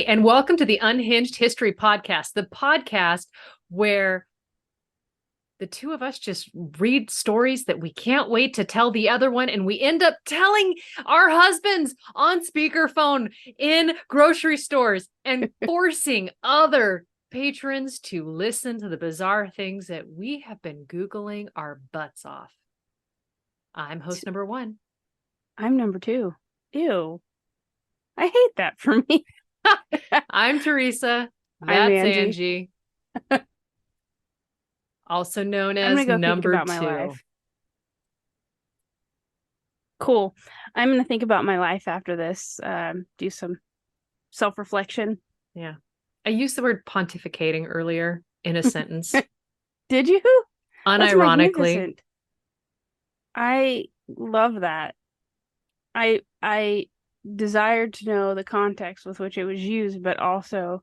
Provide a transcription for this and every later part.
and welcome to the Unhinged History Podcast, the podcast where the two of us just read stories that we can't wait to tell the other one, and we end up telling our husbands on speakerphone in grocery stores and forcing other patrons to listen to the bizarre things that we have been Googling our butts off. I'm host number one. I'm number two. Ew. I hate that for me. I'm Theresa. That's I'm Angie. Also known I'm as gonna go number think about two. my life. Cool. I'm gonna think about my life after this. Do some self-reflection. Yeah. I used the word pontificating earlier in a sentence. Did you? That's Unironically. magnificent. I love that. I desired to know the context with which it was used, but also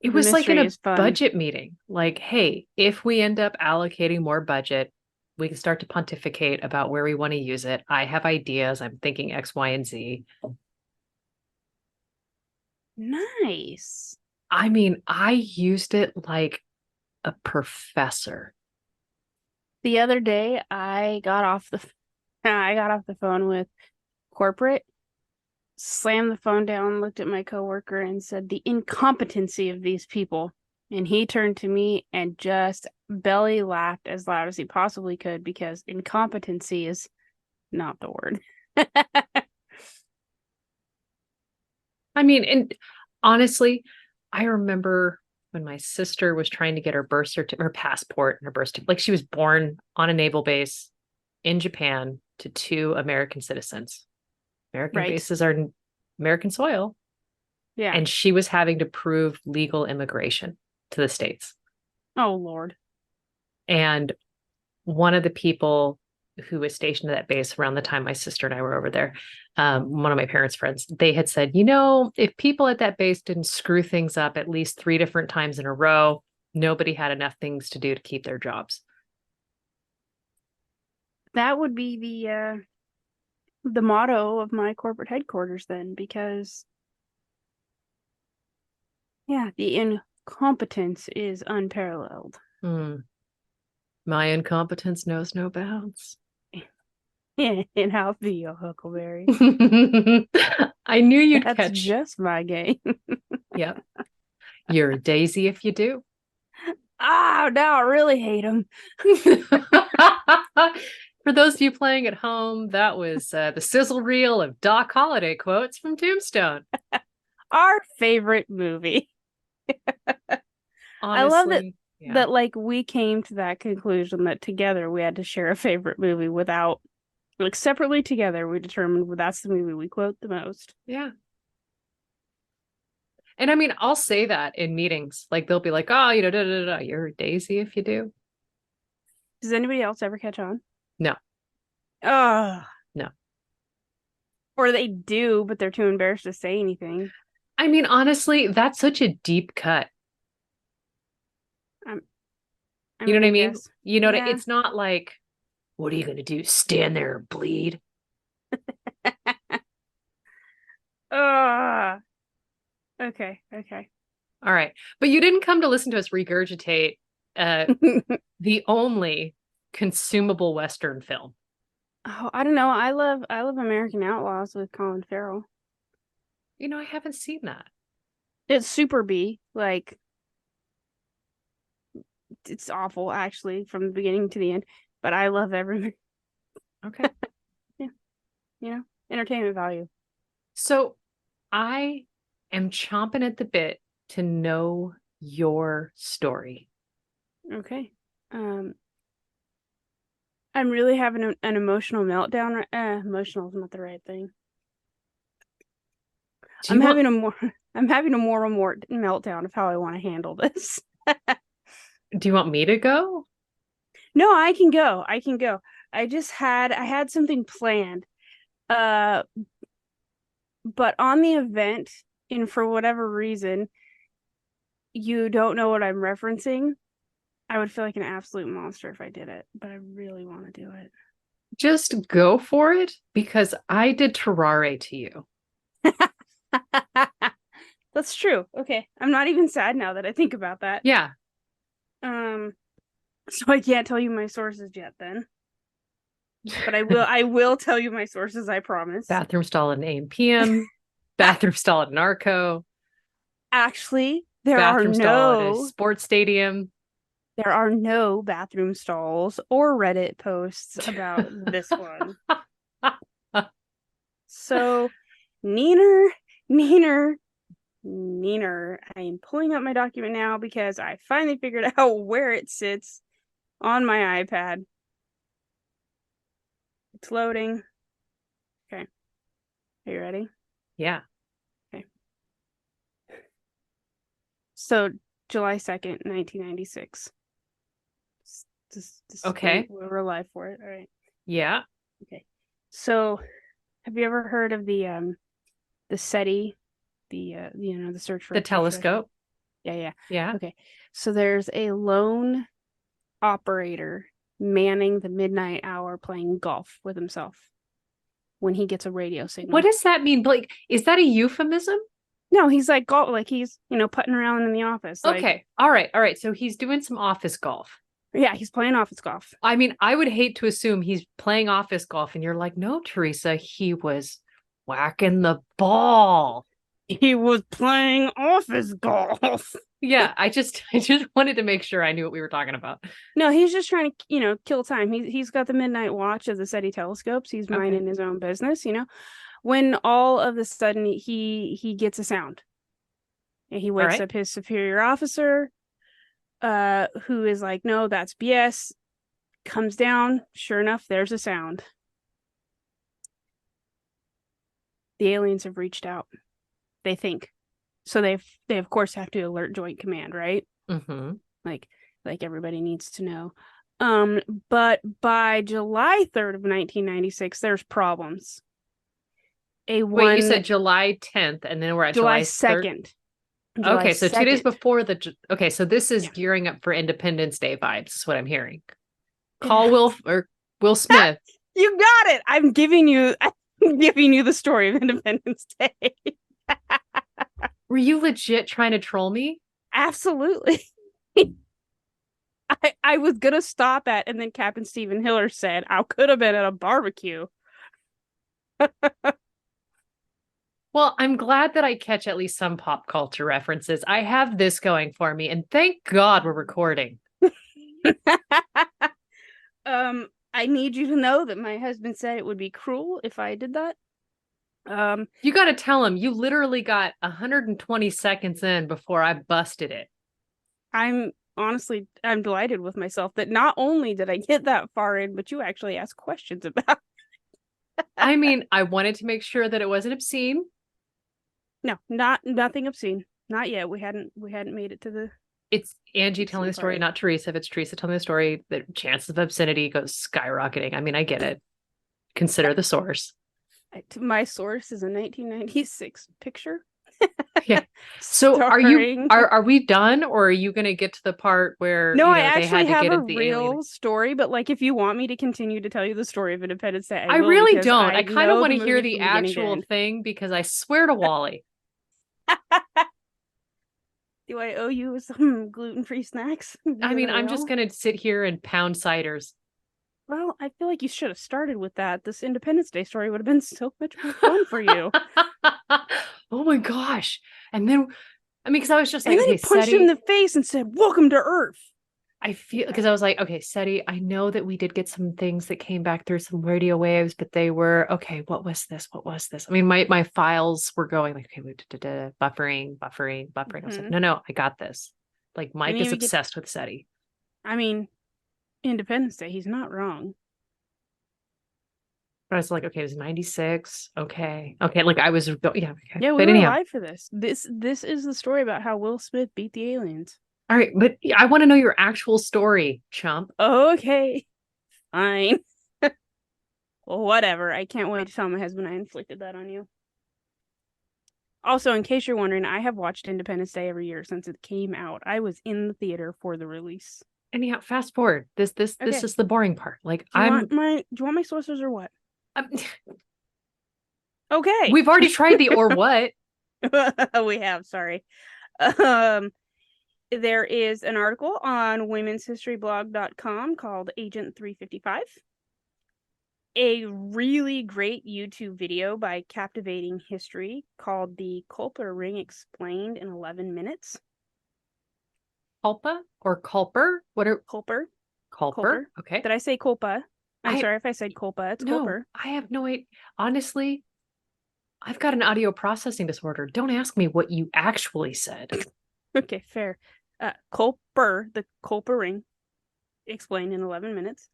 It was like in a budget meeting. Like, hey, if we end up allocating more budget, we can start to pontificate about where we want to use it. I have ideas. I'm thinking X, Y, and Z. Nice. I mean, I used it like a professor. The other day, I got off the phone with corporate, slammed the phone down, looked at my coworker, and said, "The incompetency of these people." And he turned to me and just belly laughed as loud as he possibly could, because incompetency is not the word. I mean, and honestly, I remember when my sister was trying to get her birth certificate, her passport, and her birth certificate. Like, she was born on a naval base in Japan to two American citizens. American bases are American soil. Yeah. And she was having to prove legal immigration to the States. Oh, Lord. And one of the people who was stationed at that base around the time my sister and I were over there, one of my parents' friends, they had said, if people at that base didn't screw things up at least 3 different times in a row, nobody had enough things to do to keep their jobs. That would be the motto of my corporate headquarters then, because yeah, the incompetence is unparalleled. My incompetence knows no bounds. And how be a huckleberry. I knew you'd That's catch. just my game. Yep. You're a daisy if you do. Now I really hate him. For those of you playing at home, that was the sizzle reel of Doc Holliday quotes from Tombstone. Our favorite movie. Honestly, I love that like we came to that conclusion that together we had to share a favorite movie without, like, separately together we determined that's the movie we quote the most. Yeah. And I mean, I'll say that in meetings. Like, they'll be like, oh, you're a daisy if you do. Does anybody else ever catch on? No. No. Or they do, but they're too embarrassed to say anything. I mean, honestly, that's such a deep cut. You know what I mean? Yeah. It's not like, what are you going to do? Stand there and bleed? Okay. All right. But you didn't come to listen to us regurgitate the only consumable Western film. Oh, I don't know. I love American Outlaws with Colin Farrell. I haven't seen that. It's super B. Like, it's awful, actually, from the beginning to the end. But I love everything. Okay. Yeah. Entertainment value. So I am chomping at the bit to know your story. Okay. I'm really having an emotional meltdown. Emotional is not the right thing. I'm having a more meltdown of how I want to handle this. Do you want me to go? No, I can go. I had something planned. But on the event, and for whatever reason, you don't know what I'm referencing, I would feel like an absolute monster if I did it, but I really want to do it. Just go for it, because I did terrare to you. That's true. Okay. I'm not even sad now that I think about that. Yeah. So I can't tell you my sources yet then. But I will tell you my sources, I promise. Bathroom stall at 8 p.m. Bathroom stall at Narco. Actually, there Bathroom are stall at a no sports stadium. there are no bathroom stalls or Reddit posts about this one. So neener, neener, neener. I am pulling up my document now because I finally figured out where it sits on my iPad. It's loading. Okay. Are you ready? Yeah. Okay. So July 2nd, 1996. Okay. We're alive for it. All right. Yeah. Okay. So have you ever heard of the SETI, the search for The extraterrestrial? telescope. Yeah. Yeah. Okay. So there's a lone operator manning the midnight hour playing golf with himself when he gets a radio signal. What does that mean? Like, is that a euphemism? No, he's like golf, like he's putting around in the office. Like, Okay. All right. So he's doing some office golf. yeah, he's playing office golf. I mean, I would hate to assume he's playing office golf and you're like, no, Theresa, he was whacking the ball. He was playing office golf. Yeah, I just wanted to make sure I knew what we were talking about. No, he's just trying to, kill time. He's got the midnight watch of the SETI telescopes. He's minding his own business, when all of a sudden he gets a sound. And he wakes up his superior officer, who is like, no, that's BS. Comes down. Sure enough, there's a sound. The aliens have reached out. They think. So they of course have to alert Joint Command, right? Mm-hmm. Like everybody needs to know. But by July 3rd of 1996, there's problems. Wait, you said July 10th, and then we're at July 2nd. Okay, so 2 days before so this is gearing up for Independence Day vibes, is what I'm hearing. Call Will Smith. You got it. I'm giving you the story of Independence Day. Were you legit trying to troll me? Absolutely. I was gonna stop at, and then Captain Stephen Hiller said, I could have been at a barbecue. Well, I'm glad that I catch at least some pop culture references. I have this going for me, and thank God we're recording. I need you to know that my husband said it would be cruel if I did that. You got to tell him you literally got 120 seconds in before I busted it. I'm delighted with myself that not only did I get that far in, but you actually asked questions about it. I mean, I wanted to make sure that it wasn't obscene. No, nothing obscene. Not yet. We hadn't made it to the. It's Angie telling the story, not Theresa. If it's Theresa telling the story, the chances of obscenity goes skyrocketing. I mean, I get it. Consider the source. My source is a 1996 picture. Yeah. So are we done, or are you going to get to the part where I actually have a real story, but like if you want me to continue to tell you the story of Independence Day, I really don't. I kind of want to hear the actual thing because I swear to Wally. Do I owe you some gluten-free snacks? I mean, I'm just going to sit here and pound ciders. Well, I feel like you should have started with that. This Independence Day story would have been so much more fun for you. Oh my gosh. And then, I mean, because I was just like, and then he punched him in the face and said, "Welcome to Earth." I feel, because I was like, okay, SETI, I know that we did get some things that came back through some radio waves, but they were, okay, what was this? I mean, my files were going like, okay, buffering. I was like, no, I got this. Like, Mike is obsessed with SETI. I mean, Independence Day, he's not wrong. But I was like, okay, it was 96. Okay. Like I was, okay. Yeah, we were alive for this. This is the story about how Will Smith beat the aliens. All right, but I want to know your actual story, chump. Okay, fine. Well, whatever. I can't wait to tell my husband I inflicted that on you. Also, in case you're wondering, I have watched Independence Day every year since it came out. I was in the theater for the release. Anyhow, fast forward. This is the boring part. Like, do you want my sources or what? Okay. We've already tried the or what. We have, sorry. Um, there is an article on womenshistoryblog.com called Agent 355. A really great YouTube video by Captivating History called The Culper Ring Explained in 11 Minutes. Culpa or Culper? What are Culper. Culper? Okay. Did I say culpa? I'm sorry if I said culpa. It's no, Culper. I have no idea. Honestly, I've got an audio processing disorder. Don't ask me what you actually said. Okay, fair. Culper, the Culper ring, explained in 11 minutes.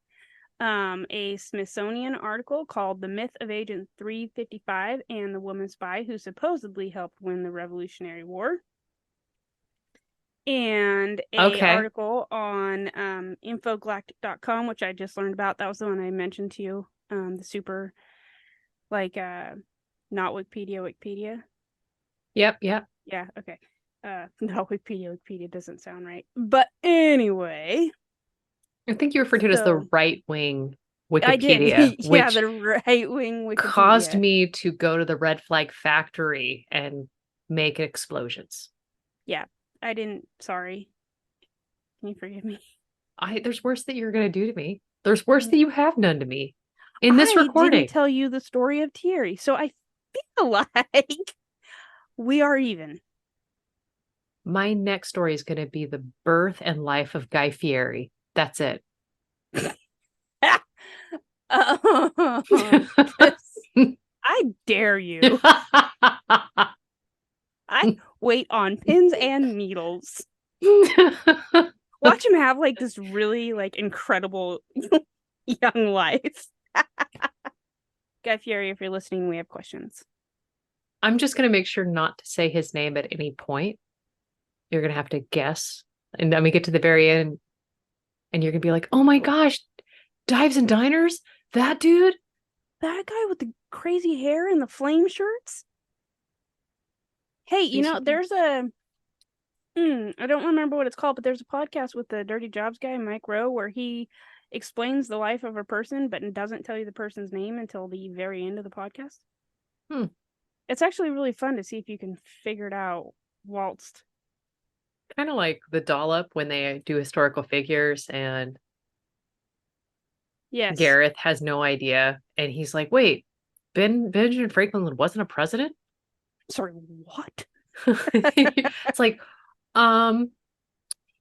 A Smithsonian article called The Myth of Agent 355 and the Woman Spy Who Supposedly Helped Win the Revolutionary War. And a article on infogalactic.com, which I just learned about. That was the one I mentioned to you. The super, like, not Wikipedia. Yep. Yeah, okay. Not Wikipedia doesn't sound right. But anyway. I think you referred to it as the right-wing Wikipedia. I did. Yeah, the right-wing Wikipedia. Caused me to go to the red flag factory and make explosions. Yeah, I didn't. Sorry. Can you forgive me? There's worse that you're going to do to me. There's worse that you have done to me in this recording. I didn't tell you the story of Thierry, so I feel like we are even. My next story is going to be the birth and life of Guy Fieri. That's it. I dare you. I wait on pins and needles. Watch him have like this really like incredible young life. Guy Fieri, if you're listening, we have questions. I'm just going to make sure not to say his name at any point. You're going to have to guess. And then we get to the very end and you're going to be like, oh my gosh, Dives and Diners? That dude? That guy with the crazy hair and the flame shirts? Hey, you know, there's a... I don't remember what it's called, but there's a podcast with the Dirty Jobs guy, Mike Rowe, where he explains the life of a person, but doesn't tell you the person's name until the very end of the podcast. It's actually really fun to see if you can figure it out whilst. Kind of like the Dollop when they do historical figures and yes, Gareth has no idea. And he's like, wait, Benjamin Franklin wasn't a president? Sorry, what? It's like,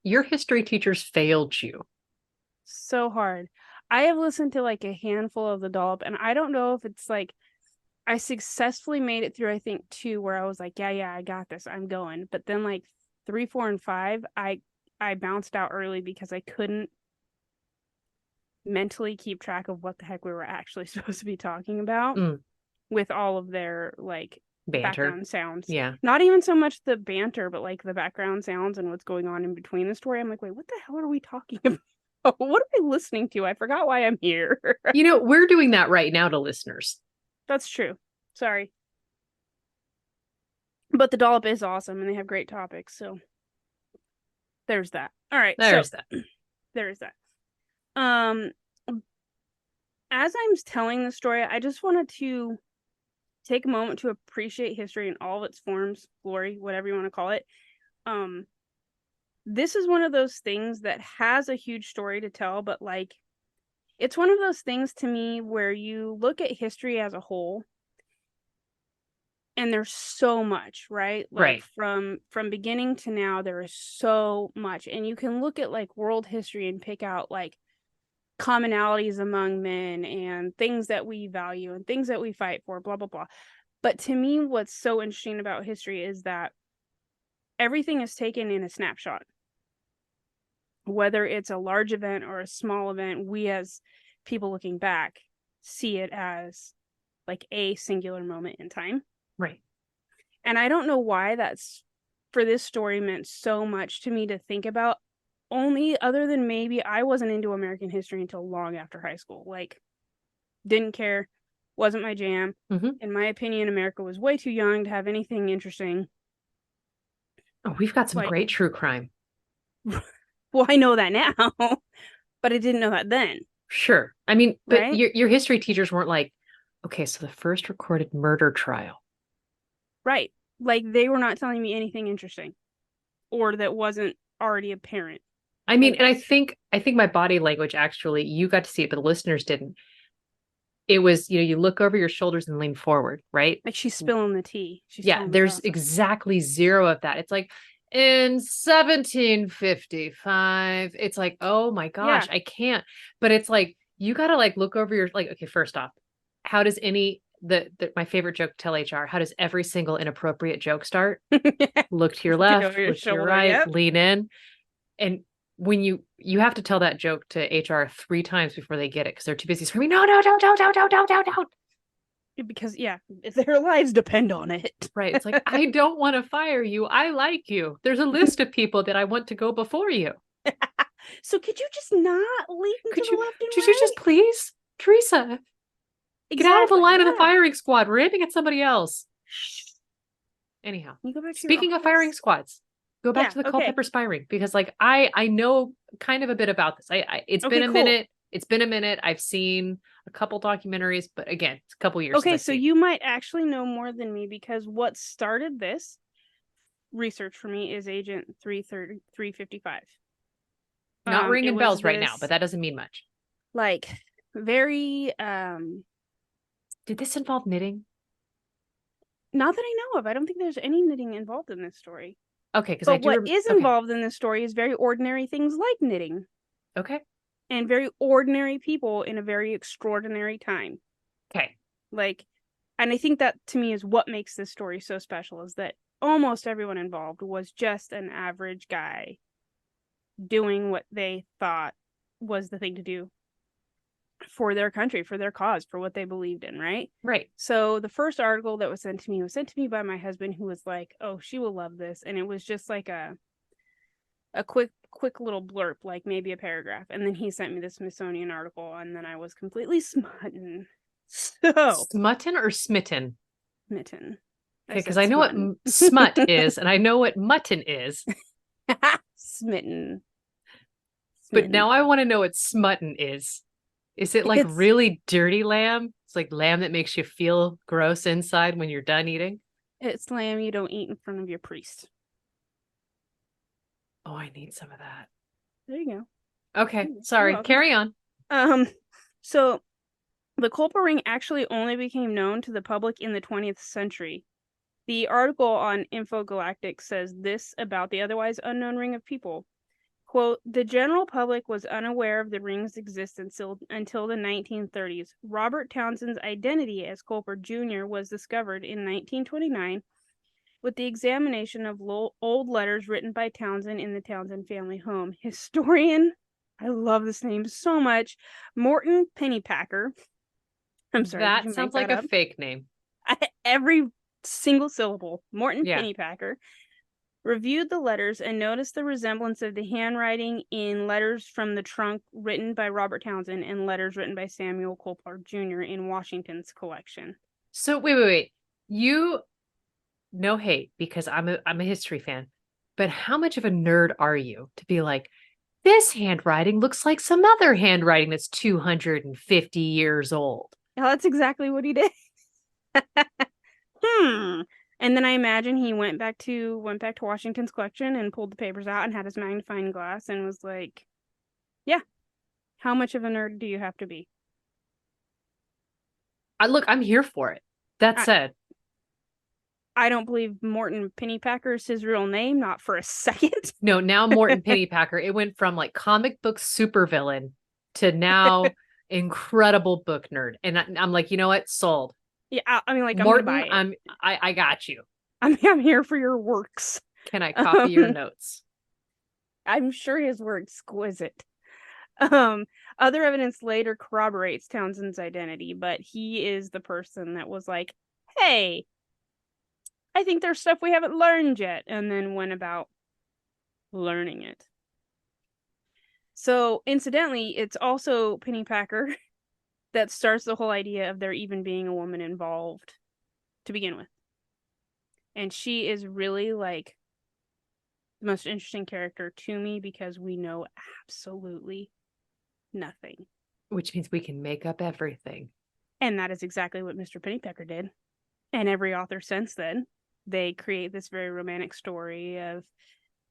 your history teachers failed you. So hard. I have listened to like a handful of the Dollop, and I don't know if it's like I successfully made it through, I think, 2, where I was like, yeah, I got this, I'm going. But then like 3, 4, and 5, I bounced out early because I couldn't mentally keep track of what the heck we were actually supposed to be talking about with all of their like banter. Background sounds. Yeah. Not even so much the banter, but like the background sounds and what's going on in between the story. I'm like, wait, what the hell are we talking about? What am I listening to? I forgot why I'm here. You know, we're doing that right now to listeners. That's true. Sorry. But the Dollop is awesome and they have great topics. So there's that. All right. There's that. There's that. As I'm telling the story, I just wanted to take a moment to appreciate history in all of its forms, glory, whatever you want to call it. This is one of those things that has a huge story to tell, but like, it's one of those things to me where you look at history as a whole and there's so much, right? Like from beginning to now, there is so much. And you can look at like world history and pick out like commonalities among men and things that we value and things that we fight for, blah, blah, blah. But to me, what's so interesting about history is that everything is taken in a snapshot. Whether it's a large event or a small event, we as people looking back see it as like a singular moment in time. Right. And I don't know why that's for this story meant so much to me to think about, only other than maybe I wasn't into American history until long after high school. Like, didn't care, wasn't my jam. In my opinion, America was way too young to have anything interesting. Oh, we've got some great true crime. Well, I know that now, but I didn't know that then. Sure. I mean, but your history teachers weren't like, okay, so the first recorded murder trial. Right. Like they were not telling me anything interesting or that wasn't already apparent. I mean, Like, and I think my body language actually, you got to see it, but the listeners didn't. It was, you look over your shoulders and lean forward, right? like she's spilling the tea. She's Yeah, telling the there's gossip. exactly zero of that. It's like in 1755. It's like, oh my gosh, Yeah. I can't. But it's like you gotta like look over your like, okay, first off, how does any the my favorite joke to tell HR, how does every single inappropriate joke start? Look to your Looking over left, your look to your shoulder. right, Yep. lean in. And when you have to tell that joke to HR 3 times before they get it because they're too busy screaming, no, no, don't. Because yeah, their lives depend on it. Right. It's like, I don't want to fire you. I like you. There's a list of people that I want to go before you. So could you just not lean to Could the you left and could you right? just please, Theresa, get out of the Exactly. line of the Yeah. firing squad. We're aiming at somebody else. Anyhow, You go back to your speaking of firing office. squads, go back Yeah. to the Okay. Culper firing because like I know kind of a bit about this. It's been Okay. a Cool. minute. It's been a minute. I've seen a couple documentaries, but again, it's a couple years since Okay. I've So seen. you might actually know more than me because what started this research for me is Agent 330 355. Not It ringing was bells right now, but this that doesn't mean much. like very Did this involve knitting? not that I know of. I don't think there's any knitting involved in this story. Okay, because I But what do. is Okay, involved in this story is very ordinary things like knitting okay, and very ordinary people in a very extraordinary time. okay. Like, and I think that to me is what makes this story so special is that almost everyone involved was just an average guy doing what they thought was the thing to do for their country, for their cause, for what they believed in, right? Right. So the first article that was sent to me by my husband, who was like, "Oh, she will love this," and it was just like a quick little blurb, like maybe a paragraph, and then he sent me the Smithsonian article, and then I was completely smitten. So Smutton or smitten? smitten. I Okay, because said I know what smutton. smut is, and I know what mutton is, Smitten. but Smitten. now I want to know what smutton is. Is it like It's really dirty lamb? It's like lamb that makes you feel gross inside when you're done eating. it's lamb you don't eat in front of your priest. Oh, I need some of that. There you Okay, go. You're sorry. welcome. Carry on. Um, so the Culper ring actually only became known to the public in the 20th century. The article on Infogalactic says this about the otherwise unknown ring of people. Quote, the general public was unaware of the ring's existence until the 1930s. Robert Townsend's identity as Culper Jr. was discovered in 1929 with the examination of old letters written by Townsend in the Townsend family home. Historian, I love this name so much, Morton Pennypacker. I'm sorry, did That you make sounds like that a up? fake name. Every single syllable. Morton Yeah. Pennypacker reviewed the letters and noticed the resemblance of the handwriting in letters from the trunk written by Robert Townsend and letters written by Samuel Culper Jr. in Washington's collection. So wait. You no hate because I'm a history fan, but how much of a nerd are you to be like, this handwriting looks like some other handwriting that's 250 years old? Yeah, that's exactly what he did. And then I imagine he went back to Washington's collection and pulled the papers out and had his magnifying glass and was like, "Yeah, how much of a nerd do you have to be?" I'm here for it. That I, said, I don't believe Morton Pennypacker is his real name, not for a second. no, now Morton Pennypacker, it went from like comic book supervillain to now incredible book nerd. And I'm like, you know what? Sold. Yeah, I mean, like I'm gonna Morton, buy it. I got you. I'm here for your works. Can I copy your notes? I'm sure his were exquisite. Other evidence later corroborates Townsend's identity, but he is the person that was like, "Hey, I think there's stuff we haven't learned yet," and then went about learning it. So, incidentally, it's also Pennypacker that starts the whole idea of there even being a woman involved to begin with. And she is really like the most interesting character to me because we know absolutely nothing. Which means we can make up everything. And that is exactly what Mr. Pennypacker did. And every author since then. they create this very romantic story of,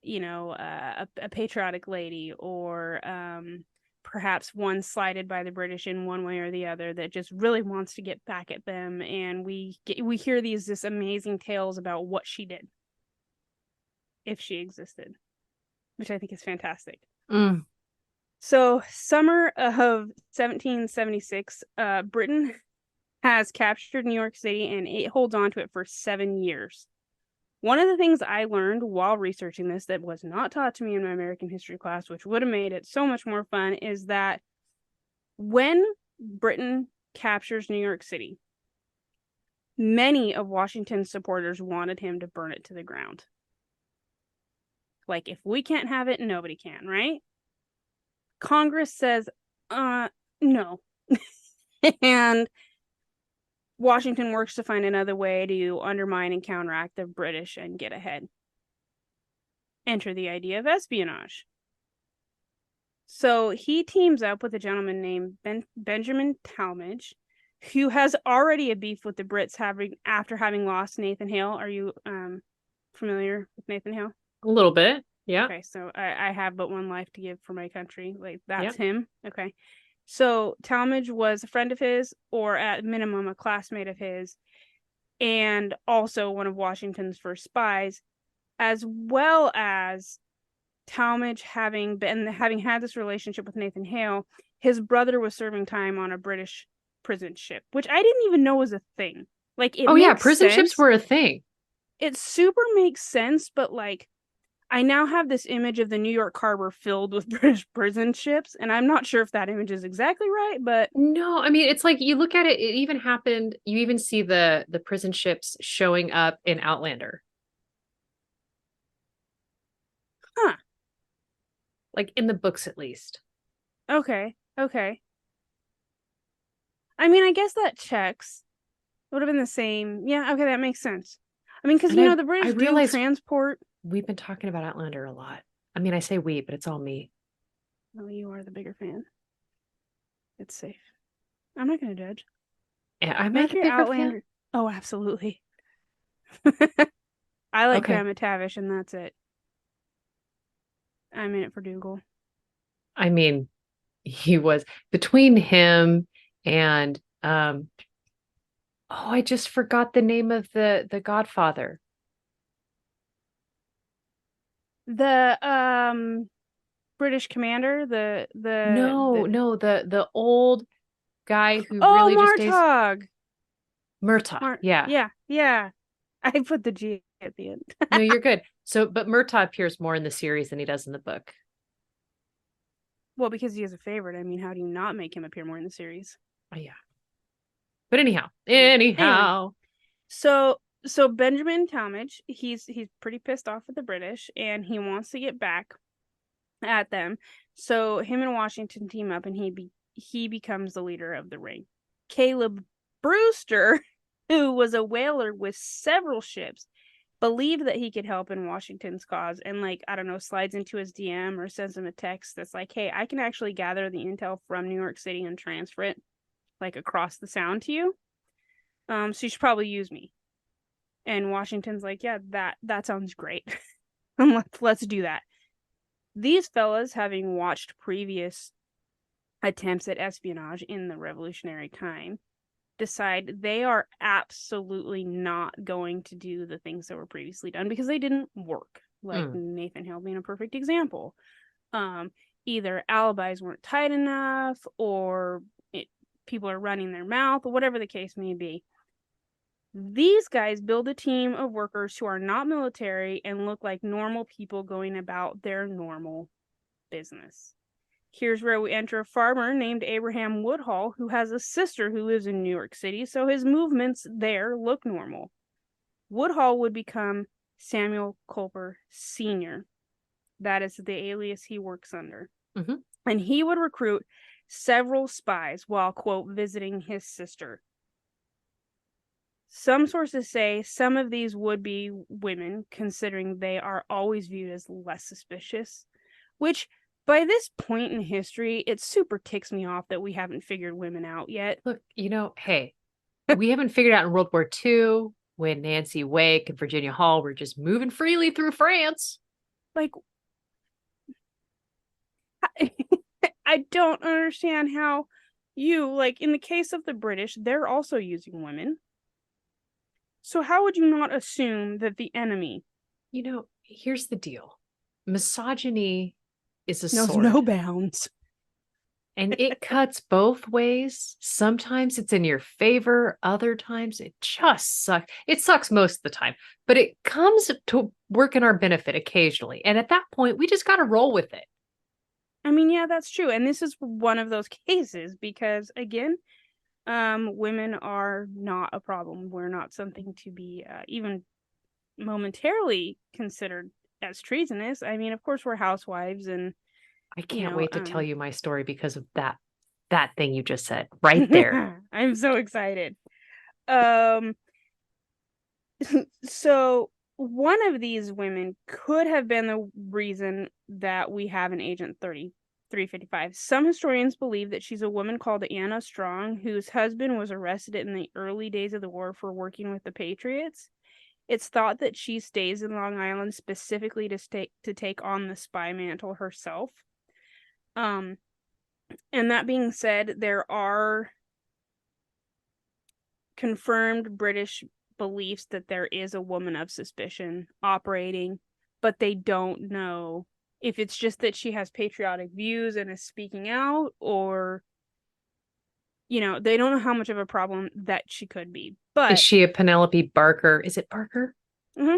a patriotic lady, or perhaps one slighted by the British in one way or the other that just really wants to get back at them. And we hear this amazing tales about what she did, if she existed, which I think is fantastic. Mm. So, summer of 1776, Britain has captured New York City, and it holds on to it for 7 years. One of the things I learned while researching this that was not taught to me in my American history class, which would have made it so much more fun, is that when Britain captures New York City, many of Washington's supporters wanted him to burn it to the ground. Like, if we can't have it, nobody can, right? Congress says, no. And Washington works to find another way to undermine and counteract the British and get ahead. Enter the idea of espionage. So he teams up with a gentleman named Benjamin Talmadge, who has already a beef with the Brits after having lost Nathan Hale. Are you familiar with Nathan Hale? A little bit. Yeah. Okay, so I have but one life to give for my country. Like, that's him. Okay. So Talmadge was a friend of his, or at minimum a classmate of his, and also one of Washington's first spies, as well as Talmadge having had this relationship with Nathan Hale. His brother was serving time on a British prison ship, which I didn't even know was a thing. Like, it makes prison sense. ships were a thing. It super makes sense, but like, I now have this image of the New York harbor filled with British prison ships, and I'm not sure if that image is exactly right, but no, I mean, it's like you look at it, it even happened, you even see the prison ships showing up in Outlander. Huh. Like in the books, at least. Okay. I mean, I guess that checks. It would have been the same. Yeah, okay, that makes sense. I mean, because, the British do transport. We've been talking about Outlander a lot. I mean, I say we, but it's all me. Oh, you are the bigger fan. It's safe. I'm not going to judge. Yeah, I'm not a bigger Outlander fan. Oh, absolutely. I like Graham McTavish, and that's it. I'm in it for Dougal. I mean, he was between him and I just forgot the name of the Godfather. The British commander, the old guy who really just stays. Murtaugh. Yeah. I put the G at the end. No, you're good. So, but Murtaugh appears more in the series than he does in the book. Well, because he is a favorite. I mean, how do you not make him appear more in the series? Oh, yeah. But anyhow. Anyway. So Benjamin Talmadge, he's pretty pissed off at the British, and he wants to get back at them. So him and Washington team up, and he becomes the leader of the ring. Caleb Brewster, who was a whaler with several ships, believed that he could help in Washington's cause, and slides into his DM or sends him a text that's like, hey, I can actually gather the intel from New York City and transfer it across the sound to you. So you should probably use me. And Washington's like, yeah, that sounds great. Let's do that. These fellas, having watched previous attempts at espionage in the Revolutionary time, decide they are absolutely not going to do the things that were previously done because they didn't work. Nathan Hale being a perfect example. Either alibis weren't tight enough, or people are running their mouth, or whatever the case may be. These guys build a team of workers who are not military and look like normal people going about their normal business. Here's where we enter a farmer named Abraham Woodhull, who has a sister who lives in New York City, so his movements there look normal. Woodhull would become Samuel Culper Sr. That is the alias he works under. Mm-hmm. And he would recruit several spies while, quote, visiting his sister. Some sources say some of these would be women, considering they are always viewed as less suspicious, which by this point in history, it super ticks me off that we haven't figured women out yet. Look, hey, we haven't figured out in World War II. when Nancy Wake and Virginia Hall were just moving freely through France. Like, I don't understand how like, in the case of the British, they're also using women. So how would you not assume that the enemy Here's the deal. Misogyny is a knows sword. no bounds. And it cuts both ways. Sometimes it's in your favor. Other times it just sucks. It sucks most of the time, but it comes to work in our benefit occasionally. And at that point, we just got to roll with it. I mean, yeah, that's true. And this is one of those cases because, again, women are not a problem. We're not something to be even momentarily considered as treasonous. I mean, of course, we're housewives, and I can't wait to tell you my story because of that thing you just said right there. I'm so excited. So one of these women could have been the reason that we have an Agent 3355. Some historians believe that she's a woman called Anna Strong, whose husband was arrested in the early days of the war for working with the Patriots. It's thought that she stays in Long Island specifically to take on the spy mantle herself. And that being said, there are confirmed British beliefs that there is a woman of suspicion operating, but they don't know if it's just that she has patriotic views and is speaking out, or they don't know how much of a problem that she could be. But is she a Penelope Barker? Is it Barker? Mm-hmm.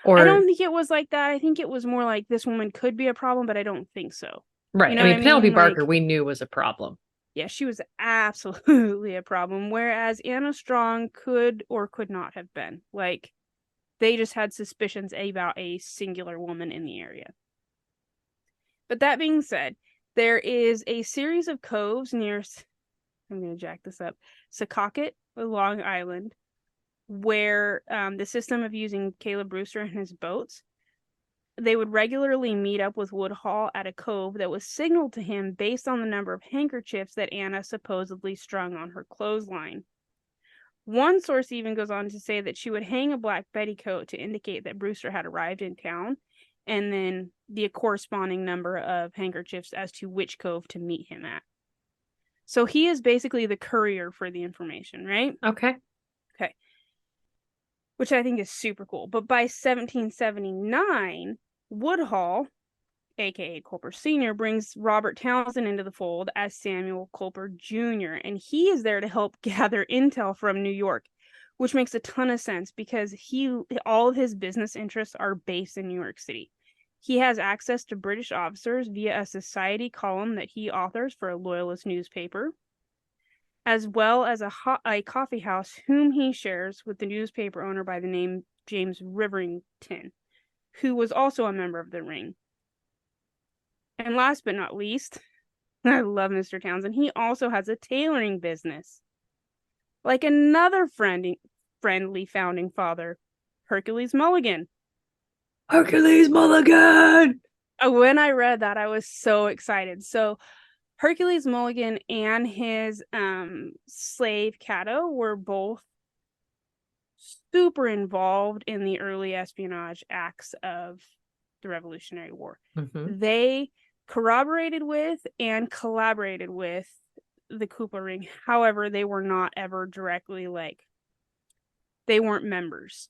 Or I don't think it was like that. I think it was more like this woman could be a problem, but I don't think so. Right. I mean, Penelope Barker, we knew was a problem. Yeah, she was absolutely a problem. Whereas Anna Strong could or could not have been. Like, they just had suspicions about a singular woman in the area. But that being said, there is a series of coves near, I'm going to jack this up, Secaucet, Long Island, where the system of using Caleb Brewster and his boats, they would regularly meet up with Woodhull at a cove that was signaled to him based on the number of handkerchiefs that Anna supposedly strung on her clothesline. One source even goes on to say that she would hang a black petticoat to indicate that Brewster had arrived in town, and then the corresponding number of handkerchiefs as to which cove to meet him at. So he is basically the courier for the information, right? Okay. Which I think is super cool. But by 1779, Woodhull, aka Culper Sr., brings Robert Townsend into the fold as Samuel Culper Jr., and he is there to help gather intel from New York, which makes a ton of sense because all of his business interests are based in New York City. He has access to British officers via a society column that he authors for a loyalist newspaper, as well as a coffee house whom he shares with the newspaper owner by the name James Riverington, who was also a member of the Ring. And last but not least, I love Mr. Townsend, he also has a tailoring business. Like another friendly founding father, Hercules Mulligan. Hercules Mulligan! When I read that, I was so excited. So Hercules Mulligan and his slave Cato were both super involved in the early espionage acts of the Revolutionary War. Mm-hmm. They corroborated with and collaborated with the Culper Ring. However, they were not ever directly they weren't members.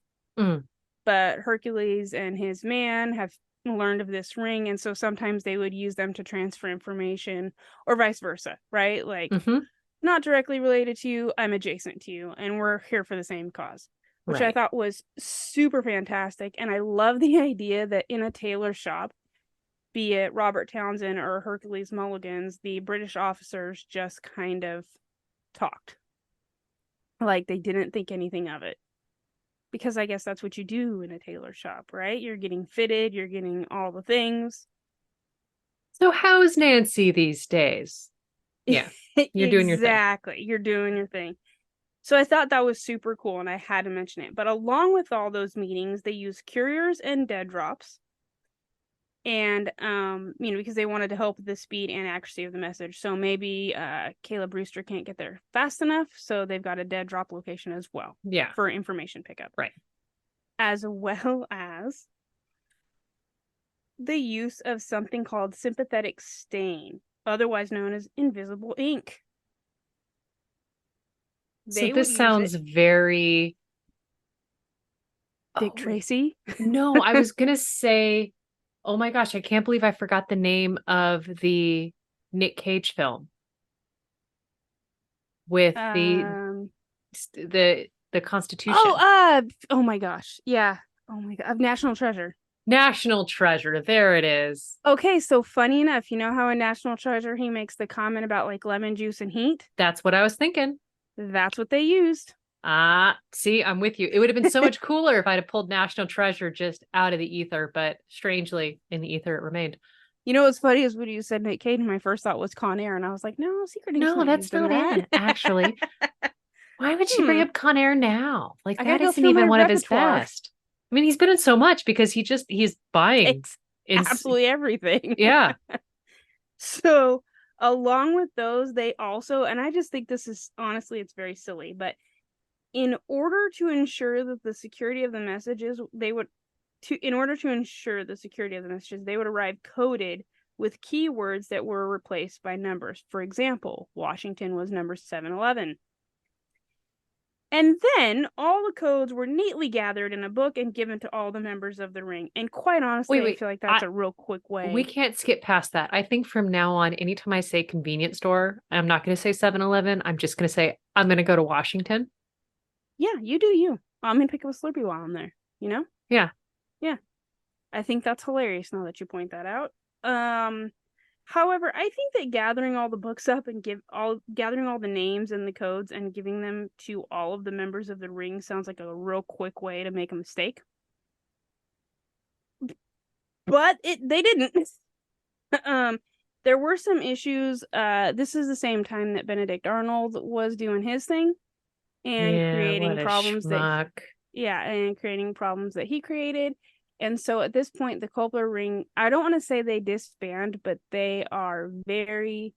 But Hercules and his man have learned of this ring, and so sometimes they would use them to transfer information, or vice versa, right? Not directly related to you, I'm adjacent to you, and we're here for the same cause, which I thought was super fantastic. And I love the idea that in a tailor shop, be it Robert Townsend or Hercules Mulligan's, the British officers just kind of talked like they didn't think anything of it. Because I guess that's what you do in a tailor shop, right? You're getting fitted, you're getting all the things. So how's Nancy these days? Yeah, you're doing your thing. Exactly, you're doing your thing. So I thought that was super cool, and I had to mention it. But along with all those meetings, they use couriers and dead drops. And because they wanted to help with the speed and accuracy of the message. So maybe Caleb Brewster can't get there fast enough, so they've got a dead drop location as well. Yeah. For information pickup. Right. As well as the use of something called sympathetic stain, otherwise known as invisible ink. So this sounds very Dick Tracy. No, I was gonna say, oh my gosh, I can't believe I forgot the name of the Nick Cage film with the Constitution. Oh my gosh. Yeah. Oh my god. Of National Treasure. National Treasure. There it is. Okay, so funny enough, you know how in National Treasure he makes the comment about like lemon juice and heat? That's what I was thinking. That's what they used. See, I'm with you. It would have been so much cooler if I'd have pulled National Treasure just out of the ether, but strangely, in the ether it remained. You know what's funny is when you said Nick Cage, my first thought was Con Air, and I was like, no, Secret Ink's No, that's not in, actually. Why would she bring up Con Air now? Like, that isn't even one of his best. I mean, he's been in so much because he's buying absolutely everything. Yeah. So along with those, they also, and I just think this is, honestly, it's very silly, but in order to ensure that the security of the messages, they would arrive coded with keywords that were replaced by numbers. For example, Washington was number 711. And then all the codes were neatly gathered in a book and given to all the members of the ring. And quite honestly, I feel like that's a real quick way. We can't skip past that. I think from now on, anytime I say convenience store, I'm not going to say 7-Eleven. I'm just going to say, I'm going to go to Washington. Yeah, you do you. I'm going to pick up a Slurpee while I'm there, you know? Yeah. Yeah. I think that's hilarious now that you point that out. However, I think that gathering all the books up and gathering all the names and the codes and giving them to all of the members of the ring sounds like a real quick way to make a mistake. But they didn't. There were some issues. This is the same time that Benedict Arnold was doing his thing and creating problems creating problems that he created. And so at this point, the Culper ring, I don't want to say they disband, but they are very,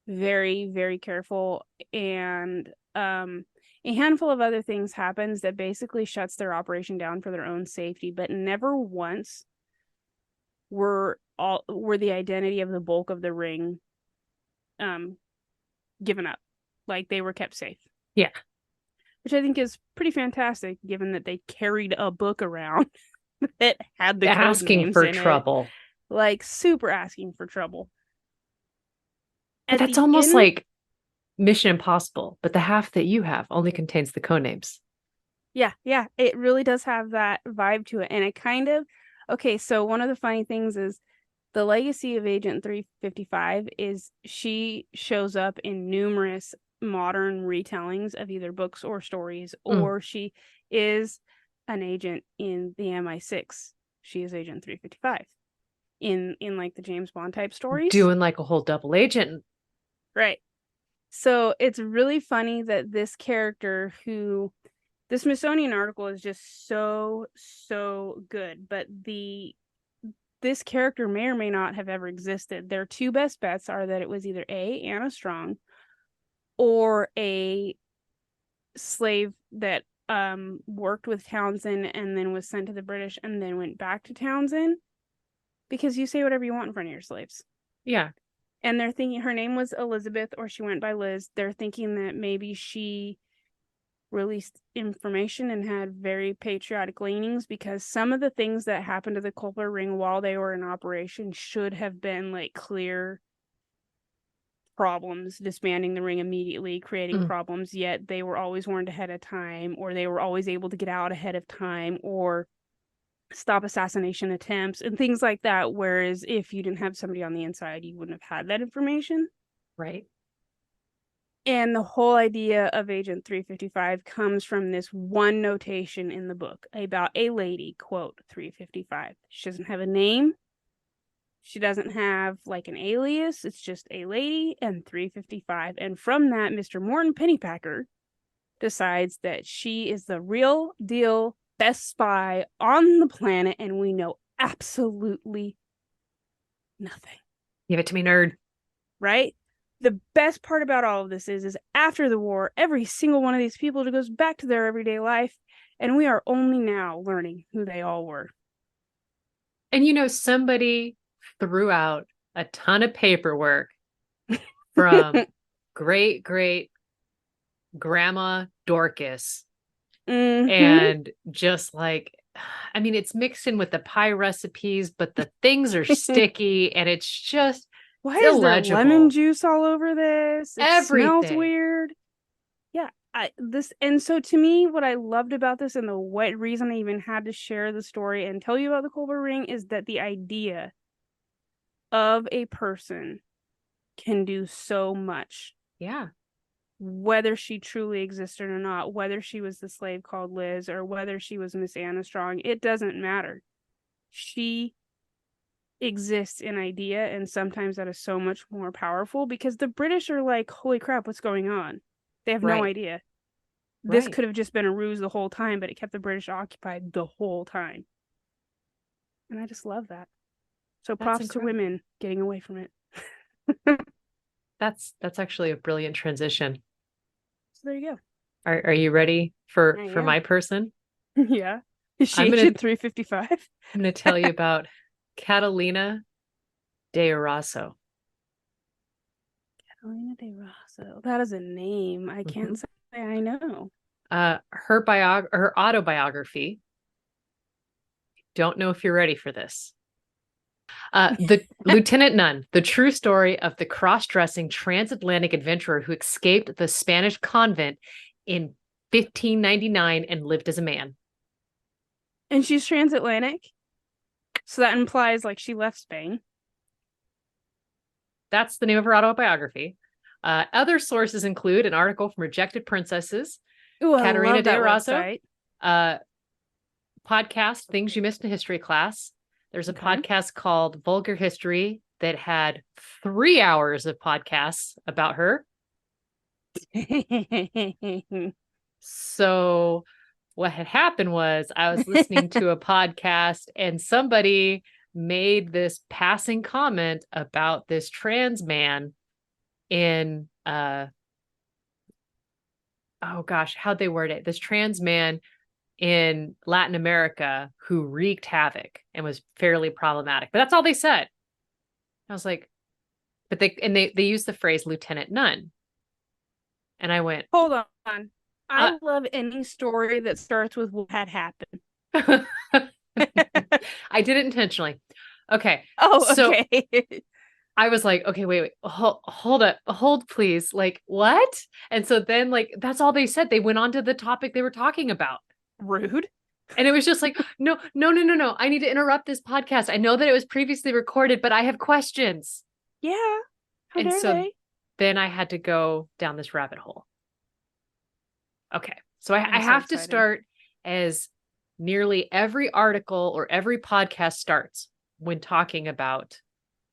very, very careful. And a handful of other things happens that basically shuts their operation down for their own safety, but never once were the identity of the bulk of the ring given up. Like, they were kept safe. Yeah. Which I think is pretty fantastic, given that they carried a book around that had the asking for trouble. Like, super asking for trouble. But that's almost like Mission Impossible, but the half that you have only contains the codenames. Yeah, it really does have that vibe to it. And it kind of, okay, so one of the funny things is the legacy of Agent 355 is she shows up in numerous modern retellings of either books or stories, or she is an agent in the MI6. She is Agent 355 in like the James Bond type stories, doing like a whole double agent, right? So it's really funny that this character, who the Smithsonian article is just so good, but this character may or may not have ever existed. Their two best bets are that it was either A, Anna Strong, or a slave that worked with Townsend and then was sent to the British and then went back to Townsend, because you say whatever you want in front of your slaves. Yeah. And they're thinking her name was Elizabeth, or she went by Liz. They're thinking that maybe she released information and had very patriotic leanings, because some of the things that happened to the Culper ring while they were in operation should have been like clear problems, disbanding the ring immediately, creating problems, yet they were always warned ahead of time, or they were always able to get out ahead of time, or stop assassination attempts and things like that. Whereas if you didn't have somebody on the inside, you wouldn't have had that information. Right. And the whole idea of Agent 355 comes from this one notation in the book about a lady, quote, 355. She doesn't have a name. She doesn't have like an alias. It's just a lady and 355. And from that, Mr. Morton Pennypacker decides that she is the real deal best spy on the planet, and we know absolutely nothing. Give it to me, nerd. Right? The best part about all of this is after the war, every single one of these people goes back to their everyday life, and we are only now learning who they all were. And somebody threw out a ton of paperwork from great great grandma Dorcas. And just like, I mean, it's mixed in with the pie recipes, but the things are sticky and it's just why is there illegible. lemon juice all over this? It smells Everything. weird. Yeah, and so to me, what I loved about this and the reason I even had to share the story and tell you about the Culper ring is that the idea of a person can do so much. Yeah. Whether she truly existed or not, whether she was the slave called Liz or whether she was Miss Anna Strong, it doesn't matter. She exists in idea, and sometimes that is so much more powerful because the British are like, holy crap, what's going on? They have no idea. This could have just been a ruse the whole time, but it kept the British occupied the whole time. And I just love that. So props to women getting away from it. That's actually a brilliant transition. So there you go. Are you ready for my person? Yeah. Is she agent 355? I'm going to tell you about Catalina de Erauso. Catalina de Erauso. That is a name. I can't say I know. Her autobiography. Don't know if you're ready for this. The Lieutenant Nunn, the true story of the cross-dressing transatlantic adventurer who escaped the Spanish convent in 1599 and lived as a man. And she's transatlantic? So that implies like she left Spain. That's the name of her autobiography. Other sources include an article from Rejected Princesses, Catalina de Erauso, podcast Things You Missed in History Class. There's a podcast called Vulgar History that had 3 hours of podcasts about her. So what had happened was I was listening to a podcast and somebody made this passing comment about this trans man in how'd they word it? This trans man in Latin America who wreaked havoc and was fairly problematic. But that's all they said. I was like, but they used the phrase Lieutenant Nunn. And I went, hold on. I love any story that starts with what had happened. I did it intentionally. Okay. Oh, okay. So I was like, okay, wait, hold, please. Like, what? And so then, like, that's all they said. They went on to the topic they were talking about. Rude. And it was just like, no. I need to interrupt this podcast. I know that it was previously recorded, but I have questions. Yeah. How dare they? Then I had to go down this rabbit hole. Okay. So I have to start as nearly every article or every podcast starts when talking about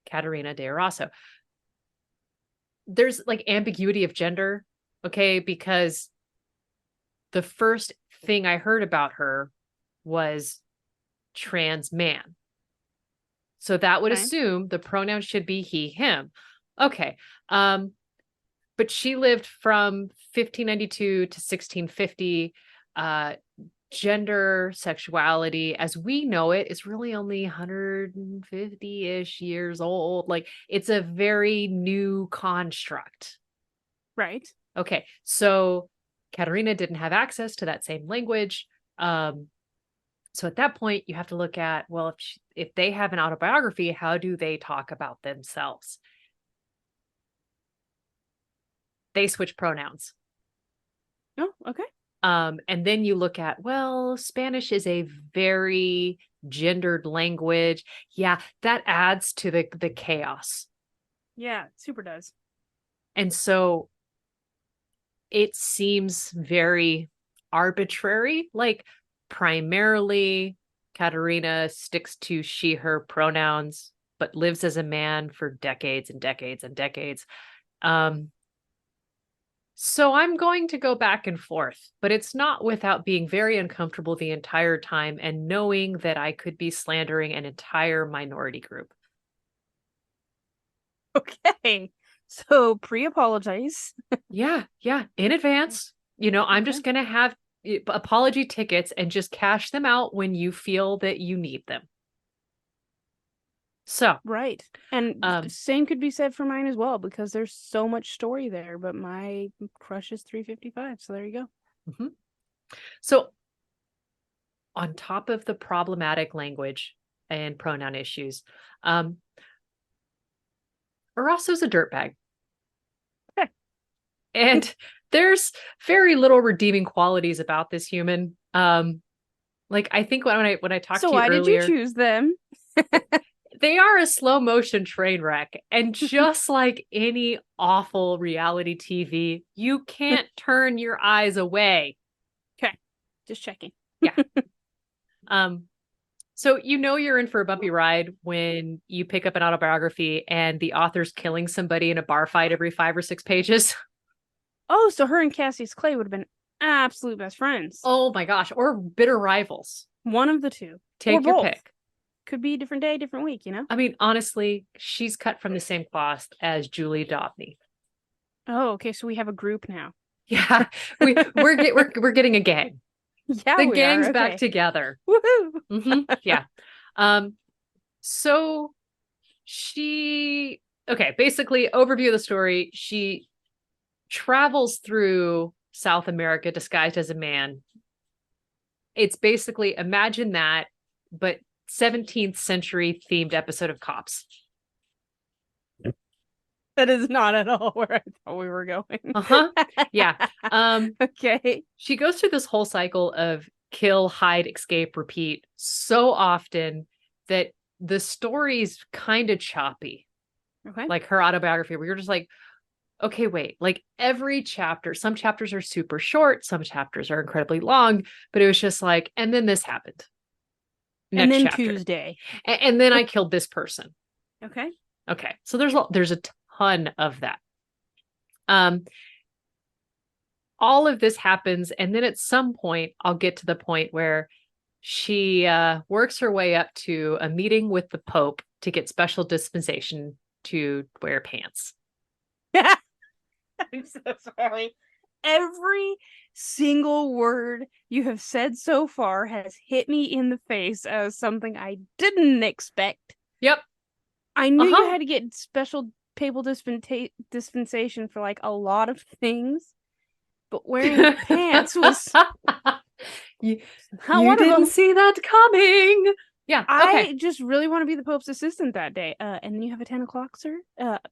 Catalina de Erauso. There's like ambiguity of gender, okay? Because the first thing I heard about her was trans man. So that would assume the pronoun should be he, him. Okay. But she lived from 1592 to 1650. Gender, sexuality, as we know it, is really only 150-ish years old. Like, it's a very new construct. Right. Okay. So Catalina didn't have access to that same language. So at that point, you have to look at, well, if they have an autobiography, how do they talk about themselves? They switch pronouns. Oh, okay. And then you look at, well, Spanish is a very gendered language. Yeah, that adds to the chaos. Yeah, super does. And so it seems very arbitrary. Like, primarily, Caterina sticks to she, her pronouns, but lives as a man for decades and decades and decades. So I'm going to go back and forth, but it's not without being very uncomfortable the entire time and knowing that I could be slandering an entire minority group. Okay. So pre-apologize. Yeah, in advance. I'm Okay. just going to have apology tickets and just cash them out when you feel that you need them. So, Right. And same could be said for mine as well, because there's so much story there, but my crush is 355. So there you go. mhm. So on top of the problematic language and pronoun issues, Erauso's a dirtbag. Okay. And there's very little redeeming qualities about this human. Like I think when I talked So to you why did you earlier, choose them? they are a slow motion train wreck. And just like any awful reality TV, you can't turn your eyes away. Okay. Just checking. Yeah. Um, so you're in for a bumpy ride when you pick up an autobiography and the author's killing somebody in a bar fight every 5 or 6 pages. Oh, so her and Cassius Clay would have been absolute best friends. Oh my gosh, or bitter rivals. One of the two. Or Take your both. pick. Could be different day, different week, you know? I mean, honestly, she's cut from the same cloth as Julie Dobney. Oh, okay. So we have a group now. Yeah, we're getting a gang. Yeah, The we gang's are. back Okay. together. Woohoo! Yeah. So basically, overview of the story. She travels through South America disguised as a man. It's basically imagine that, but 17th century themed episode of Cops. That is not at all where I thought we were going. Yeah. Okay. She goes through this whole cycle of kill, hide, escape, repeat so often that the story's kind of choppy. Okay. Like her autobiography, where you're just like, okay, wait, like every chapter, some chapters are super short, some chapters are incredibly long, but it was just like, and then this happened. And Next then chapter. Tuesday. And then I killed this person. Okay. Okay. So there's a ton of that. All of this happens, and then at some point, I'll get to the point where she works her way up to a meeting with the Pope to get special dispensation to wear pants. I'm so sorry. Every single word you have said so far has hit me in the face as something I didn't expect. Yep. I knew you had to get special papal dispensation for like a lot of things, but wearing pants was you one didn't of them. see that coming. Yeah. Okay. I just really want to be the Pope's assistant that day. And then you have a 10 o'clock, sir?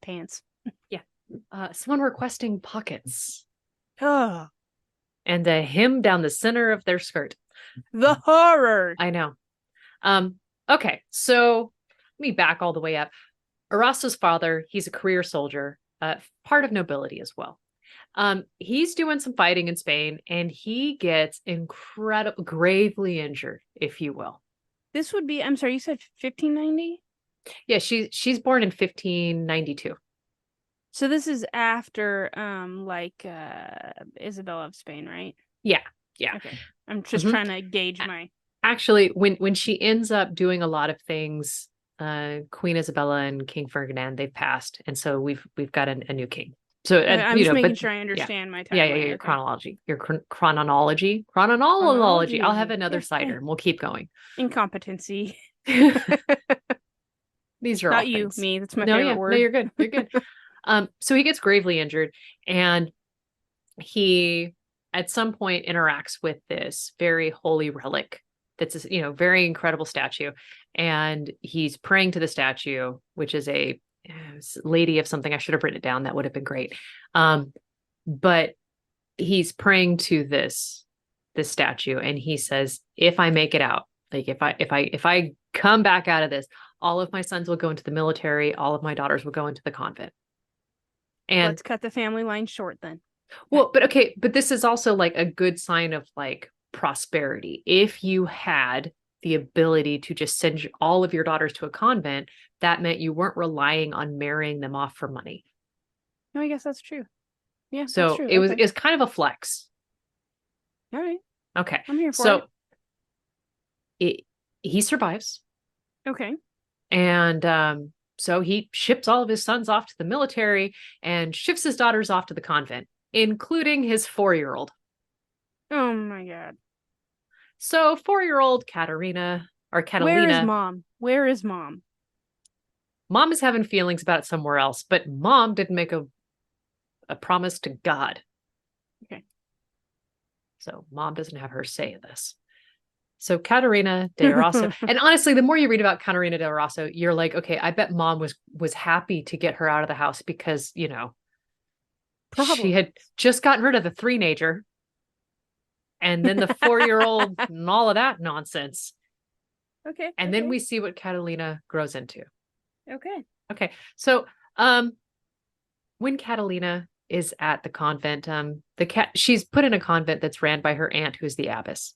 Pants. Yeah. Someone requesting pockets. Oh, And a hem down the center of their skirt. the horror. I know. Okay, so let me back all the way up. Erasto's father, he's a career soldier, part of nobility as well. He's doing some fighting in Spain, and he gets gravely injured, if you will. This would be, I'm sorry, you said 1590? Yeah, she's born in 1592. So this is after Isabella of Spain, right? Yeah. Okay. I'm just trying to gauge my Actually, when she ends up doing a lot of things, Queen Isabella and King Ferdinand, they've passed, and so we've got a new king. So I'm just making sure I understand my timeline. Yeah, your chronology, chronology. I'll have another cider, and we'll keep going. Incompetency. These are not all you, things. me. That's my favorite word. No, you're good. You're good. So he gets gravely injured, and he at some point interacts with this very holy relic that's a very incredible statue, and he's praying to the statue, which is a lady of something. I should have written it down. That would have been great. But he's praying to this statue, and he says, if I make it out, like if I come back out of this, all of my sons will go into the military, all of my daughters will go into the convent. And let's cut the family line short then. Well, but this is also like a good sign of like prosperity. If you had the ability to just send all of your daughters to a convent, that meant you weren't relying on marrying them off for money. No, I guess that's true. Yeah. So that's true. It's kind of a flex. All right. Okay. I'm here for it. He survives. Okay. And So he ships all of his sons off to the military and shifts his daughters off to the convent, including his 4-year-old. Oh my God. So 4-year-old Catalina. Where is mom? Where is mom? Mom is having feelings about it somewhere else, but mom didn't make a promise to God. Okay. So mom doesn't have her say in this. So Catalina de Erauso, and honestly, the more you read about Catalina de Erauso, you're like, okay, I bet mom was happy to get her out of the house because, she had just gotten rid of the 3-nager and then the 4-year-old and all of that nonsense. Okay. And then we see what Catalina grows into. Okay. Okay. So when Catalina is at the convent, she's put in a convent that's ran by her aunt, who's the abbess.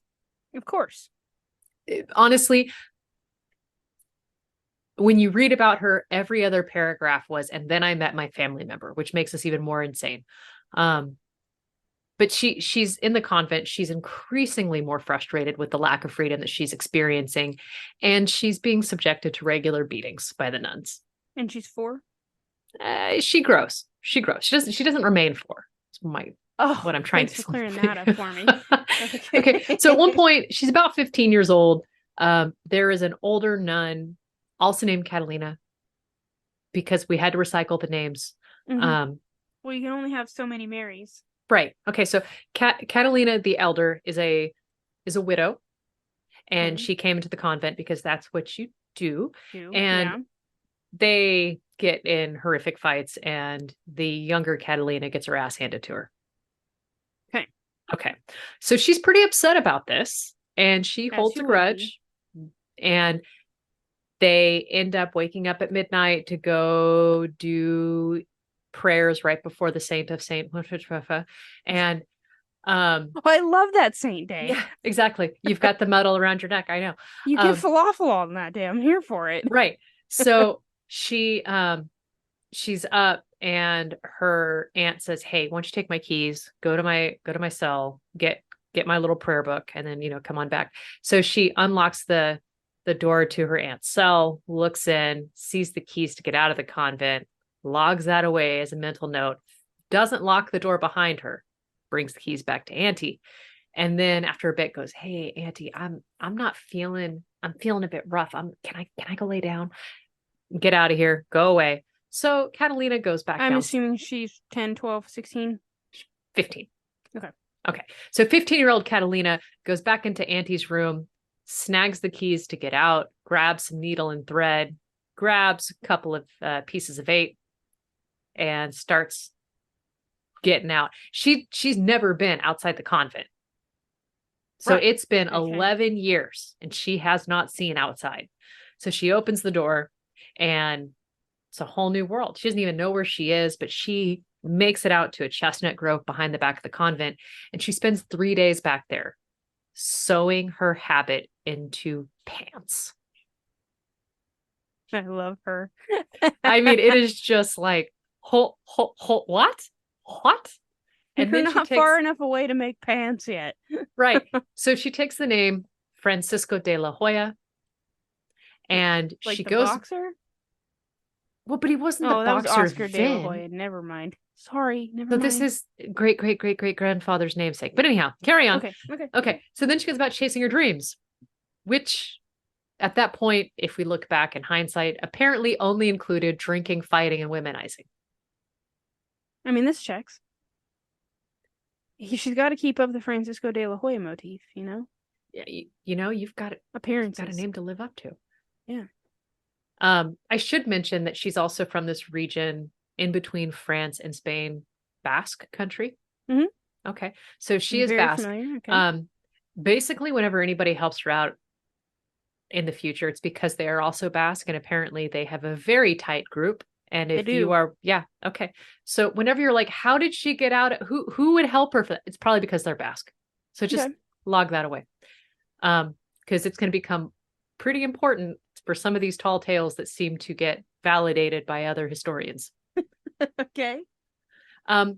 Of course. Honestly, when you read about her, every other paragraph was, and then I met my family member, which makes us even more insane. But she's in the convent. She's increasingly more frustrated with the lack of freedom that she's experiencing, and she's being subjected to regular beatings by the nuns. And she's 4? She grows. She doesn't remain 4. That's what I'm trying to for clearing that up for me. Okay. So at one point, she's about 15 years old. There is an older nun, also named Catalina, because we had to recycle the names. Mm-hmm. Well, you can only have so many Marys. Right. Okay. So Catalina the elder is a widow, and she came into the convent because that's what you do. And they get in horrific fights, and the younger Catalina gets her ass handed to her. Okay. So she's pretty upset about this, and she holds a grudge. And they end up waking up at midnight to go do prayers right before the saint of Saint. And I love that saint day. Yeah, exactly. You've got the medal around your neck. I know. You get falafel on that day. I'm here for it. Right. So she's up, and her aunt says, "Hey, why don't you take my keys, go to my cell, get my little prayer book, and then come on back." So she unlocks the door to her aunt's cell, looks in, sees the keys to get out of the convent, logs that away as a mental note, doesn't lock the door behind her, brings the keys back to Auntie, and then after a bit goes, "Hey, Auntie, I'm feeling a bit rough. Can I go lay down? Get out of here. Go away." So Catalina goes back down. I'm assuming she's 10, 12, 16? 15. Okay. So 15-year-old Catalina goes back into Auntie's room, snags the keys to get out, grabs some needle and thread, grabs a couple of pieces of 8, and starts getting out. She's never been outside the convent. So It's been 11 years, and she has not seen outside. So she opens the door, and it's a whole new world. She doesn't even know where she is, but she makes it out to a chestnut grove behind the back of the convent, and she spends 3 days back there sewing her habit into pants. I love her. I mean, it is just like, what? And you're not far enough away to make pants yet. Right. So she takes the name Francisco de la Hoya, and like she the goes. Boxer? Well, but he wasn't the boxer. That was Oscar de la Hoya. Never mind. Sorry. Never mind. This is great grandfather's namesake. But anyhow, carry on. Okay. So then she goes about chasing her dreams, which at that point, if we look back in hindsight, apparently only included drinking, fighting, and womenizing. I mean, this checks. She's got to keep up the Francisco de la Hoya motif, Yeah, you've got appearances. Got a name to live up to. Yeah. I should mention that she's also from this region in between France and Spain, Basque country. Mm-hmm. Okay. So she is Basque. Okay. Basically, whenever anybody helps her out in the future, it's because they are also Basque, and apparently they have a very tight group. And if you are, okay. So whenever you're like, how did she get out? Who would help her for that? It's probably because they're Basque. So just log that away. Because it's going to become pretty important for some of these tall tales that seem to get validated by other historians. Okay. I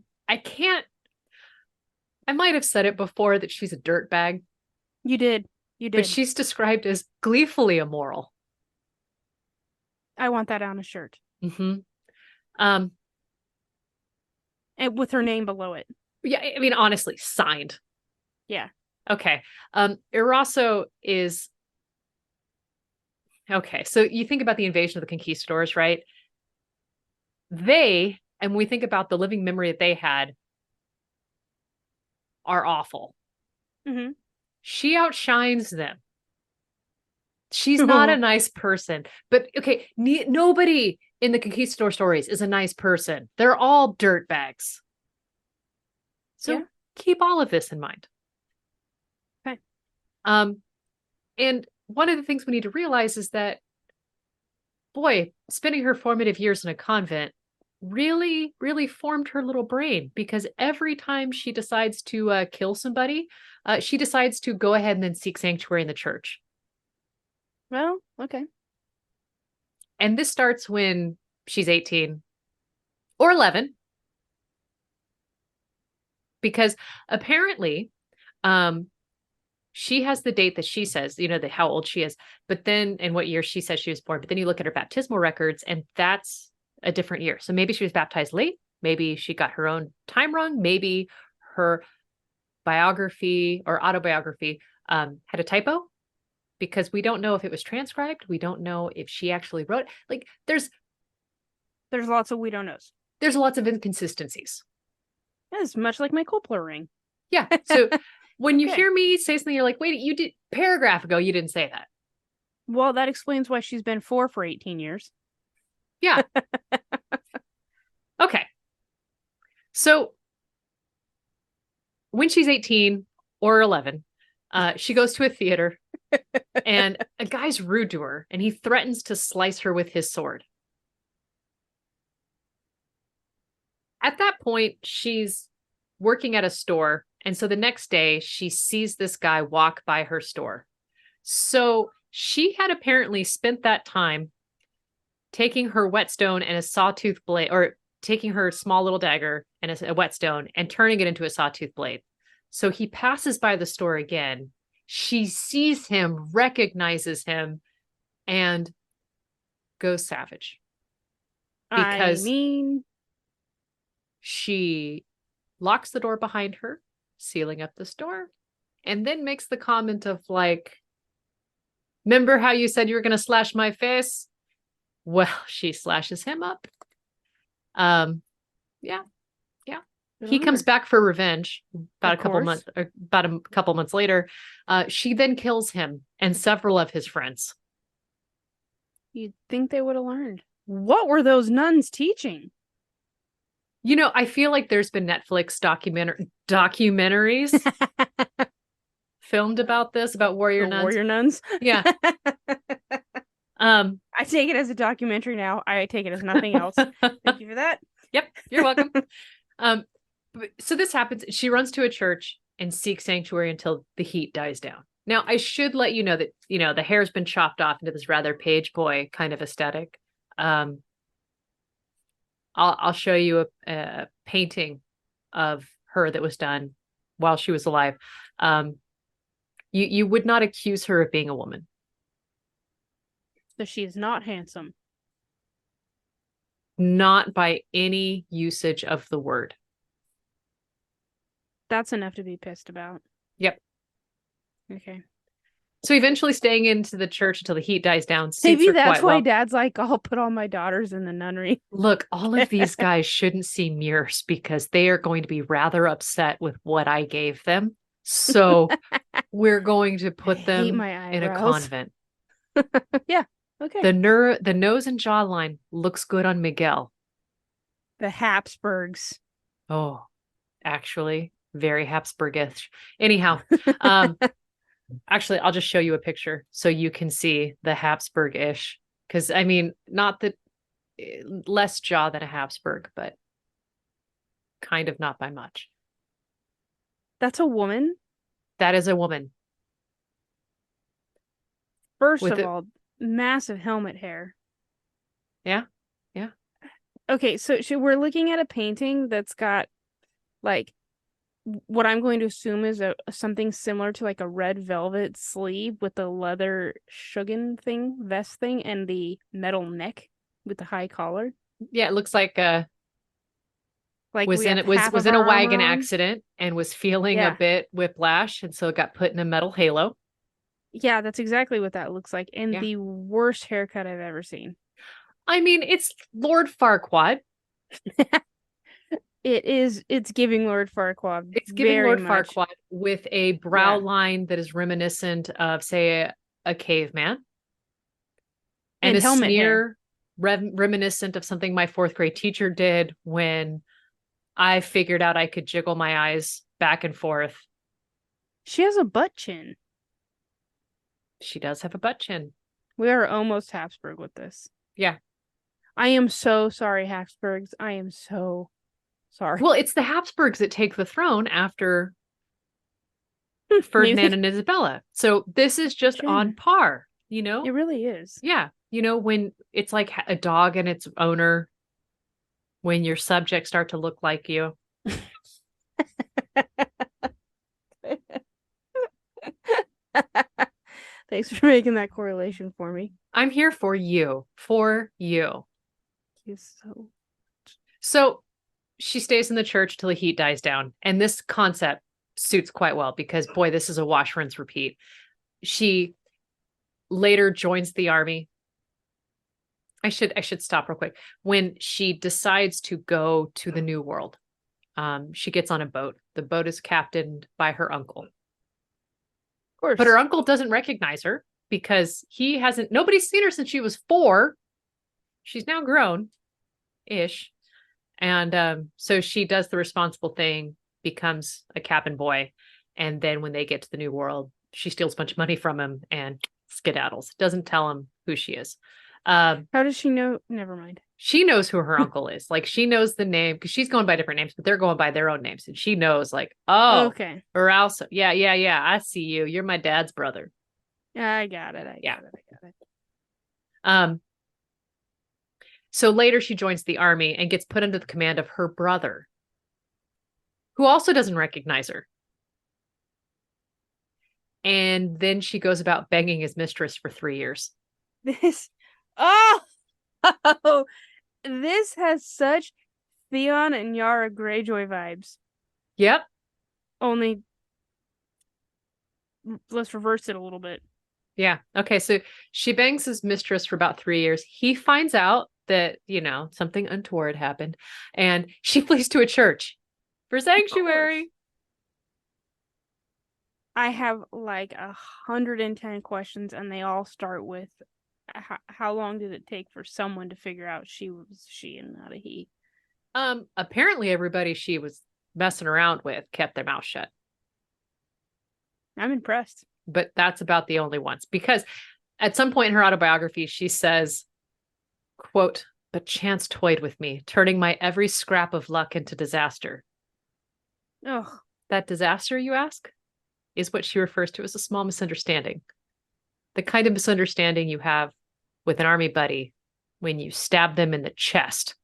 might have said it before that she's a dirtbag. You did. But she's described as gleefully immoral. I want that on a shirt. Mm-hmm. Um, And with her name below it. yeah, I mean, honestly, signed. Yeah. Okay. Erauso is okay. So you think about the invasion of the conquistadors, right? And when we think about the living memory that they had, are awful. Mm-hmm. She outshines them. She's not a nice person. But okay, nobody in the conquistador stories is a nice person. They're all dirt bags. So Yeah. keep all of this in mind. Okay. And one of the things we need to realize is that, boy, spending her formative years in a convent really, really formed her little brain, because every time she decides to kill somebody, she decides to go ahead and then seek sanctuary in the church. Well, okay. And this starts when she's 18 or 11, because apparently she has the date that she says, how old she is, but then and what year she says she was born. But then you look at her baptismal records and that's a different year. So maybe she was baptized late. Maybe she got her own time wrong. Maybe her biography or autobiography had a typo, because we don't know if it was transcribed. We don't know if she actually wrote it. Like there's lots of we don't knows. There's lots of inconsistencies. It's much like my Culper ring. Yeah. So when you hear me say something, you're like, wait, you did paragraph ago, you didn't say that. Well, that explains why she's been 4 for 18 years. Yeah. Okay. So when she's 18 or 11, she goes to a theater and a guy's rude to her and he threatens to slice her with his sword. At that point, she's working at a store. And so the next day, she sees this guy walk by her store. So she had apparently spent that time taking her whetstone and a sawtooth blade, or taking her small little dagger and a whetstone and turning it into a sawtooth blade. So he passes by the store again. She sees him, recognizes him, and goes savage. Because she locks the door behind her, sealing up the store, and then makes the comment of like, remember how you said you were going to slash my face? Well, she slashes him up. Yeah. He comes back for revenge about a couple months later. She then kills him and several of his friends. You'd think they would have learned. What were those nuns teaching? I feel like there's been Netflix documentaries filmed about this, about warrior nuns. Warrior nuns? Yeah. I take it as a documentary now. I take it as nothing else. Thank you for that. Yep, you're welcome. So this happens. She runs to a church and seeks sanctuary until the heat dies down. Now, I should let you know that, the hair's been chopped off into this rather page boy kind of aesthetic. I'll show you a painting of her that was done while she was alive. You would not accuse her of being a woman. So she is not handsome. Not by any usage of the word. That's enough to be pissed about. Yep. Okay. So eventually staying into the church until the heat dies down. Maybe that's why Dad's like, I'll put all my daughters in the nunnery. Look, all of these guys shouldn't see mirrors because they are going to be rather upset with what I gave them. So we're going to put them in a convent. Yeah. Okay. The nose and jawline looks good on Miguel. The Habsburgs. Oh, actually, very Habsburgish. Anyhow, actually, I'll just show you a picture so you can see the Habsburg-ish. Because, I mean, not that less jaw than a Habsburg, but kind of not by much. That's a woman? That is a woman. First of all, massive helmet hair. Yeah. Okay, so we're looking at a painting that's got like what I'm going to assume is something similar to like a red velvet sleeve with the leather shuggin thing, vest thing, and the metal neck with the high collar. Yeah, it looks like Like was we in have it was half was of in a our armor wagon on. accident and was feeling a Yeah. bit whiplash, and so it got put in a metal halo. Yeah, that's exactly what that looks like. And Yeah. the worst haircut I've ever seen. I mean, it's Lord Farquaad. It's giving Lord Farquaad It's giving very Lord much. Farquaad with a brow Yeah. line that is reminiscent of, say, a caveman, and And a helmet hair. sneer reminiscent of something my fourth grade teacher did when I figured out I could jiggle my eyes back and forth. She has a butt chin. She does have a butt chin. We are almost Habsburg with this. Yeah. I am so sorry, Habsburgs. I am so sorry. Well, it's the Habsburgs that take the throne after Maybe Ferdinand and Isabella. So this is just on chin. par, It really is. Yeah. When it's like a dog and its owner, when your subjects start to look like you. Thanks for making that correlation for me. I'm here for you. For you. He's so. So she stays in the church till the heat dies down. And this concept suits quite well because, boy, this is a wash, rinse, repeat. She later joins the army. I should stop real quick. When she decides to go to the New World, she gets on a boat. The boat is captained by her uncle. Of course. But her uncle doesn't recognize her because nobody's seen her since she was 4. She's now grown-ish. And so she does the responsible thing, becomes a cabin boy. And then when they get to the New World, she steals a bunch of money from him and skedaddles. Doesn't tell him who she is. How does she know? Never mind. She knows who her uncle is. Like, she knows the name because she's going by different names, but they're going by their own names. And she knows, like, oh, Okay. Erauso. Yeah. I see you. You're my dad's brother. I got it. I got it. So later she joins the army and gets put under the command of her brother, who also doesn't recognize her. And then she goes about begging his mistress for 3 years. This this has such Theon and Yara Greyjoy vibes. Yep. Only let's reverse it a little bit. Yeah. Okay. So she bangs his mistress for about 3 years. He finds out that, something untoward happened, and she flees to a church for sanctuary. I have like 110 questions, and they all start with how long did it take for someone to figure out she was she and not a he? Apparently everybody she was messing around with kept their mouth shut. I'm impressed. But that's about the only ones, because at some point in her autobiography, she says, quote, "But chance toyed with me, turning my every scrap of luck into disaster." Ugh. That disaster, you ask, is what she refers to as a small misunderstanding. The kind of misunderstanding you have with an army buddy when you stab them in the chest.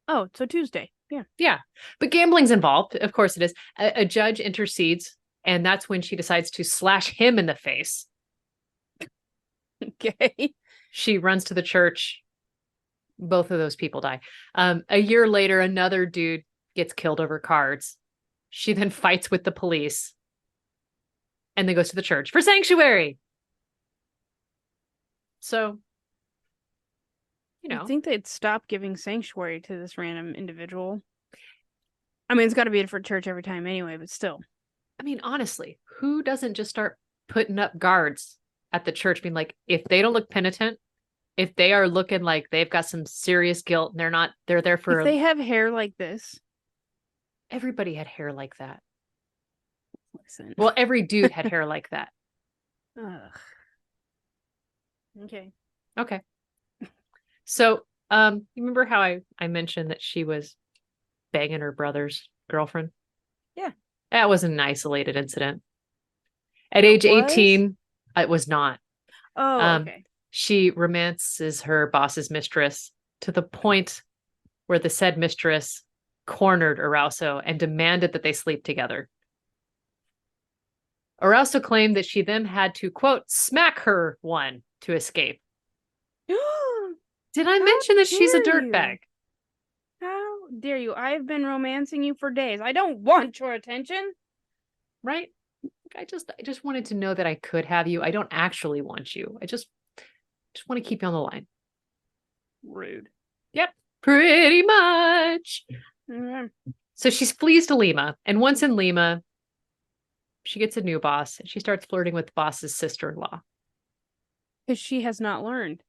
Oh, so Tuesday. Yeah. Yeah. But gambling's involved. Of course it is. A judge intercedes, and that's when she decides to slash him in the face. Okay. She runs to the church. Both of those people die. A year later, another dude gets killed over cards. She then fights with the police and then goes to the church for sanctuary. So, I think they'd stop giving sanctuary to this random individual. I mean, it's got to be a different church every time anyway, but still. I mean, honestly, who doesn't just start putting up guards at the church, being like, if they don't look penitent, if they are looking like they've got some serious guilt and they're there for. If they have hair like this. Everybody had hair like that. Listen. Well, every dude had hair like that. Ugh. Okay. So, you remember how I mentioned that she was banging her brother's girlfriend? Yeah. That wasn't an isolated incident. At age 18, it was not. Oh, okay. She romances her boss's mistress to the point where the said mistress cornered Erauso and demanded that they sleep together. Erauso claimed that she then had to, quote, smack her one to escape. Did I mention that she's a dirtbag? How dare you? I've been romancing you for days. I don't want your attention. Right? I just wanted to know that I could have you. I don't actually want you. I just want to keep you on the line. Rude. Yep, pretty much. Mm-hmm. So she flees to Lima, and once in Lima, she gets a new boss, and she starts flirting with the boss's sister-in-law. Because she has not learned.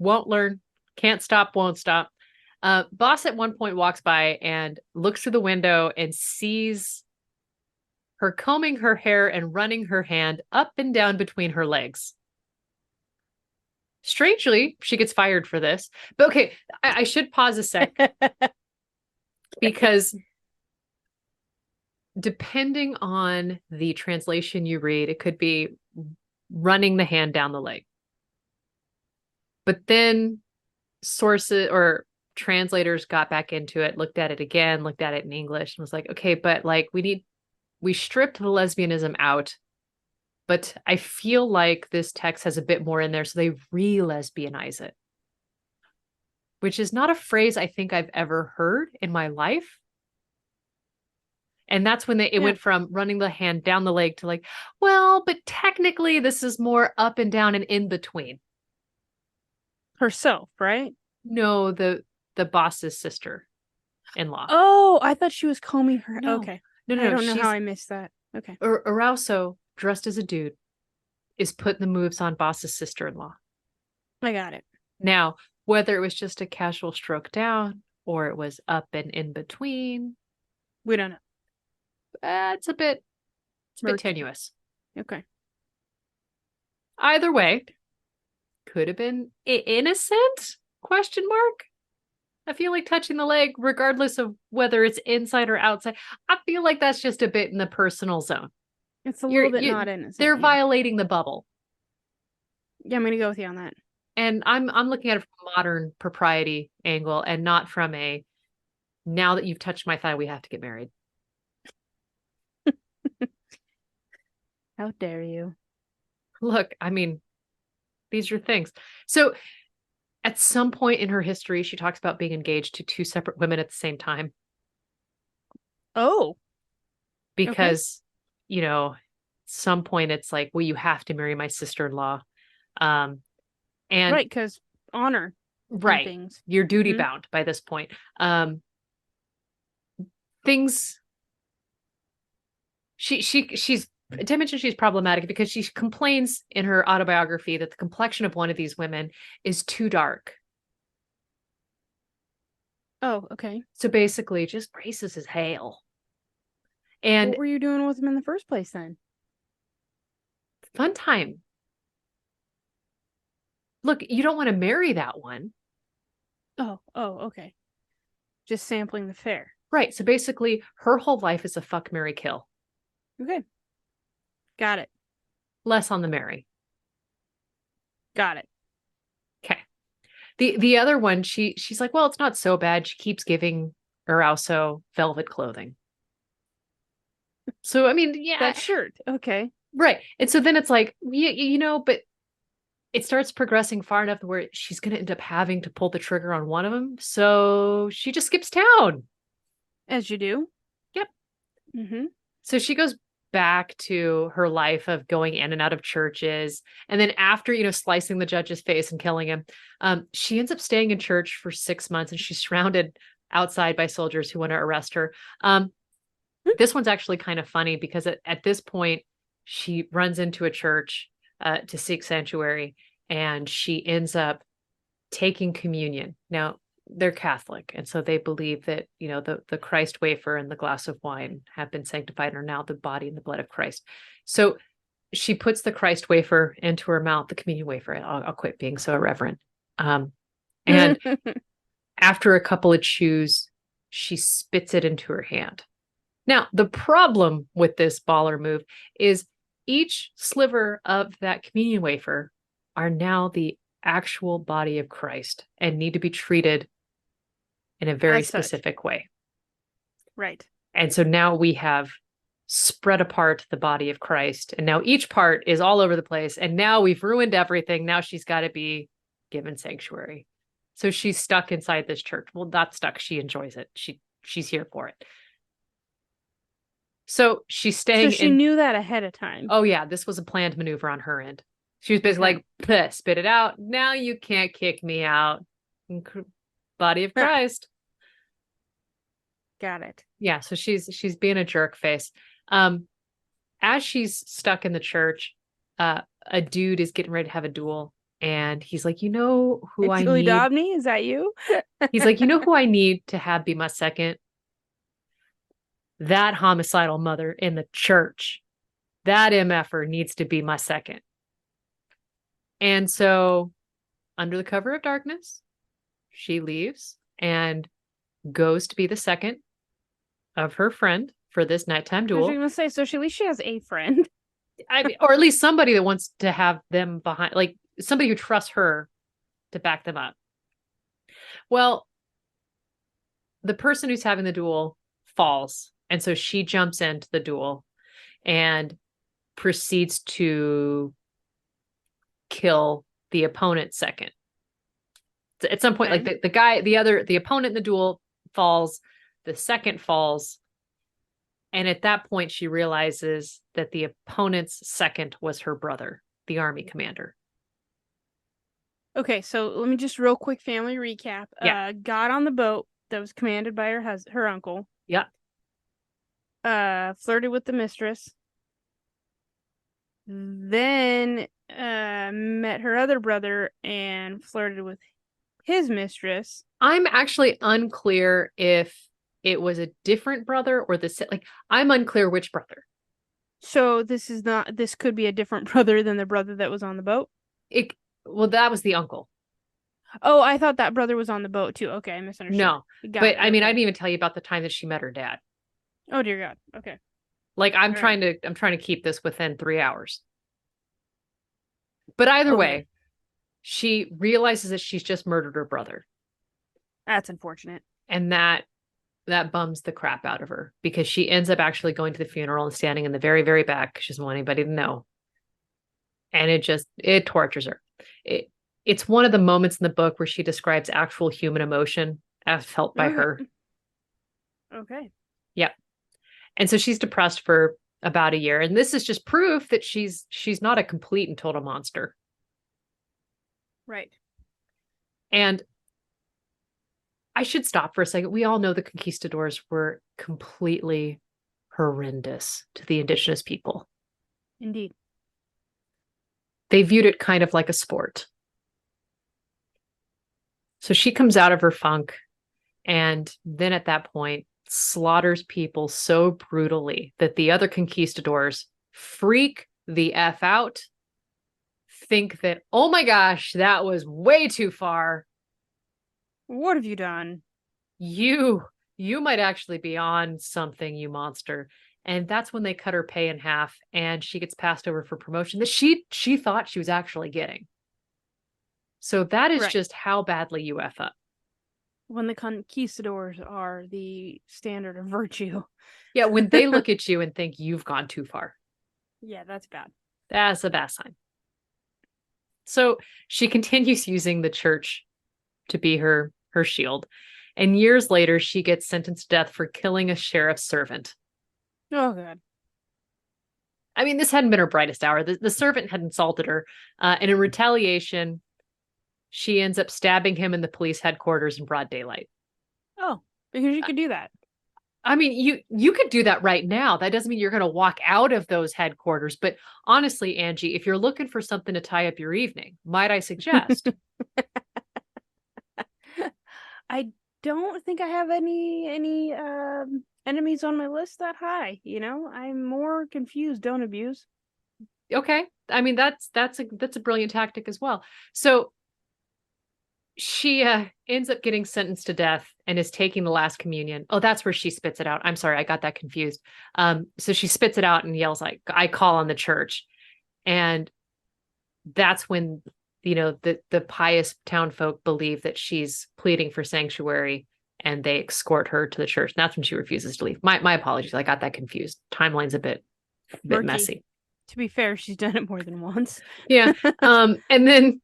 Won't learn, can't stop, won't stop. Boss at one point walks by and looks through the window and sees her combing her hair and running her hand up and down between her legs. Strangely, she gets fired for this. But okay, I should pause a sec because depending on the translation you read, it could be running the hand down the leg. But then sources or translators got back into it, looked at it again, looked at it in English, and was like, okay, but like we stripped the lesbianism out, but I feel like this text has a bit more in there, so they re-lesbianize it, which is not a phrase I think I've ever heard in my life. And that's when it went from running the hand down the leg to like, well, but technically this is more up and down and in between. Herself, right? No, the boss's sister-in-law. Oh, I thought she was combing her. No. Okay. No, I don't know how I missed that. Okay. Erauso, dressed as a dude, is putting the moves on boss's sister-in-law. I got it. Now, whether it was just a casual stroke down or it was up and in between, we don't know. It's a bit tenuous. Okay. Either way, could have been innocent? Question mark. I feel like touching the leg, regardless of whether it's inside or outside, I feel like that's just a bit in the personal zone. It's a little bit not innocent. They're violating the bubble. Yeah, I'm gonna go with you on that. And I'm looking at it from a modern propriety angle and not from a now that you've touched my thigh, we have to get married. How dare you? Look, I mean, these are things. So at some point in her history, she talks about being engaged to two separate women at the same time. Oh. Because, you know, at some point it's like, well, you have to marry my sister-in-law. And right, because honor. Right. Things. You're duty bound by this point. Things she's mentioned she's problematic because she complains in her autobiography that the complexion of one of these women is too dark. Oh, okay. So basically just racist as hell. And what were you doing with him in the first place then? Fun time. Look, you don't want to marry that one. Oh, okay. Just sampling the fare. Right. So basically her whole life is a fuck, marry, kill. Okay. Got it. Less on the marry. Got it. Okay. The other one, she's like, well, it's not so bad. She keeps giving Erauso velvet clothing. So, I mean, yeah. That shirt. Okay. Right. And so then it's like, you know, but it starts progressing far enough where she's going to end up having to pull the trigger on one of them. So she just skips town. As you do. Yep. Mm-hmm. So she goes back to her life of going in and out of churches. And then after, you know, slicing the judge's face and killing him, she ends up staying in church for 6 months and she's surrounded outside by soldiers who want to arrest her. This one's actually kind of funny because at this point, she runs into a church to seek sanctuary and she ends up taking communion. Now, they're Catholic, and so they believe that, you know, the Christ wafer and the glass of wine have been sanctified and are now the body and the blood of Christ. So she puts the Christ wafer into her mouth, the communion wafer. I'll quit being so irreverent. And after a couple of chews, she spits it into her hand. Now, the problem with this baller move is each sliver of that communion wafer are now the actual body of Christ and need to be treated in a very specific way. Right. And so now we have spread apart the body of Christ. And now each part is all over the place. And now we've ruined everything. Now she's got to be given sanctuary. So she's stuck inside this church. Well, not stuck. She enjoys it. She's here for it. So she's staying So she knew that ahead of time. Oh, yeah. This was a planned maneuver on her end. She was basically like, spit it out. Now you can't kick me out. Body of Christ. Got it. Yeah. So she's being a jerk face. As she's stuck in the church, a dude is getting ready to have a duel. And he's like, you know who I Julie need? Dobney, is that you? He's like, you know who I need to have be my second? That homicidal mother in the church. That MFer needs to be my second. And so, under the cover of darkness, she leaves and goes to be the second of her friend for this nighttime I was duel. going to say, so at least she has a friend. Or at least somebody that wants to have them behind, like somebody who trusts her to back them up. Well, the person who's having the duel falls. And so she jumps into the duel and proceeds to kill the opponent second. At some point, like the opponent in the duel falls, the second falls. And at that point, she realizes that the opponent's second was her brother, the army commander. Okay, so let me just real quick family recap. Yeah. Got on the boat that was commanded by her uncle. Yeah. Flirted with the mistress. Then met her other brother and flirted with his mistress. I'm actually unclear if it was a different brother or I'm unclear which brother. So this could be a different brother than the brother that was on the boat? Well, that was the uncle. Oh, I thought that brother was on the boat too. Okay, I misunderstood. No, I mean, I didn't even tell you about the time that she met her dad. Oh dear God. Okay. Like I'm trying to keep this within 3 hours. But either way, she realizes that she's just murdered her brother. That's unfortunate. And that bums the crap out of her because she ends up actually going to the funeral and standing in the very, very back because she doesn't want anybody to know. And it tortures her. It's one of the moments in the book where she describes actual human emotion as felt by her. Okay. Yep. And so she's depressed for about a year. And this is just proof that she's not a complete and total monster. Right. And I should stop for a second. We all know the conquistadors were completely horrendous to the indigenous people. Indeed. They viewed it kind of like a sport. So she comes out of her funk and then at that point slaughters people so brutally that the other conquistadors freak the F out, think that, oh my gosh, that was way too far. What have you done? You might actually be on something, you monster. And that's when they cut her pay in half and she gets passed over for promotion that she thought she was actually getting. So that is just how badly you F up. When the conquistadors are the standard of virtue. Yeah, when they look at you and think you've gone too far. Yeah, that's bad. That's a bad sign. So she continues using the church to be her shield. And years later, she gets sentenced to death for killing a sheriff's servant. Oh, God. I mean, this hadn't been her brightest hour. The servant had insulted her. And in retaliation, she ends up stabbing him in the police headquarters in broad daylight. Oh, because you could do that. I mean, you could do that right now. That doesn't mean you're going to walk out of those headquarters. But honestly, Angie, if you're looking for something to tie up your evening, might I suggest? I don't think I have any enemies on my list that high. I'm more confused. Don't abuse. Okay, I mean that's a brilliant tactic as well. So she ends up getting sentenced to death and is taking the last communion. Oh, that's where she spits it out. I'm sorry, I got that confused. So she spits it out and yells like, "I call on the church," and that's when the pious townfolk believe that she's pleading for sanctuary and they escort her to the church. And that's when she refuses to leave. My apologies. I got that confused. Timeline's a bit Murky. messy. To be fair, she's done it more than once. Yeah. And then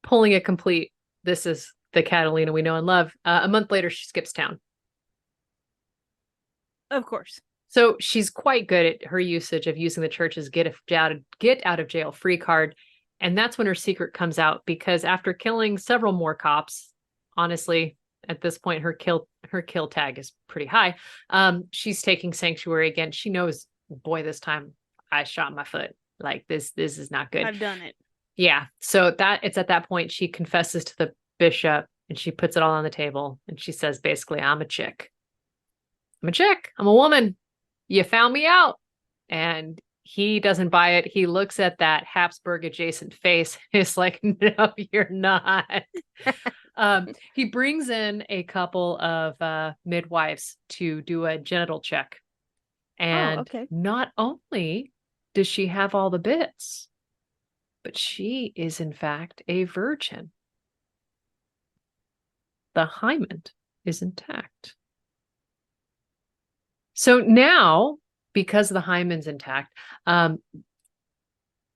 pulling a complete, this is the Catalina we know and love. A month later, she skips town. Of course. So she's quite good at her usage of using the church's get out of jail free card. And that's when her secret comes out, because after killing several more cops, honestly, at this point, her kill tag is pretty high. She's taking sanctuary again. She knows, boy, this time I shot my foot. Like this is not good. I've done it. Yeah. So it's at that point she confesses to the bishop and she puts it all on the table. And she says, basically, I'm a chick. I'm a woman. You found me out. And he doesn't buy it. He looks at that Habsburg adjacent face. It's like, no, you're not. He brings in a couple of midwives to do a genital check. And not only does she have all the bits, but she is in fact a virgin. The hymen is intact. So now, because the hymen's intact,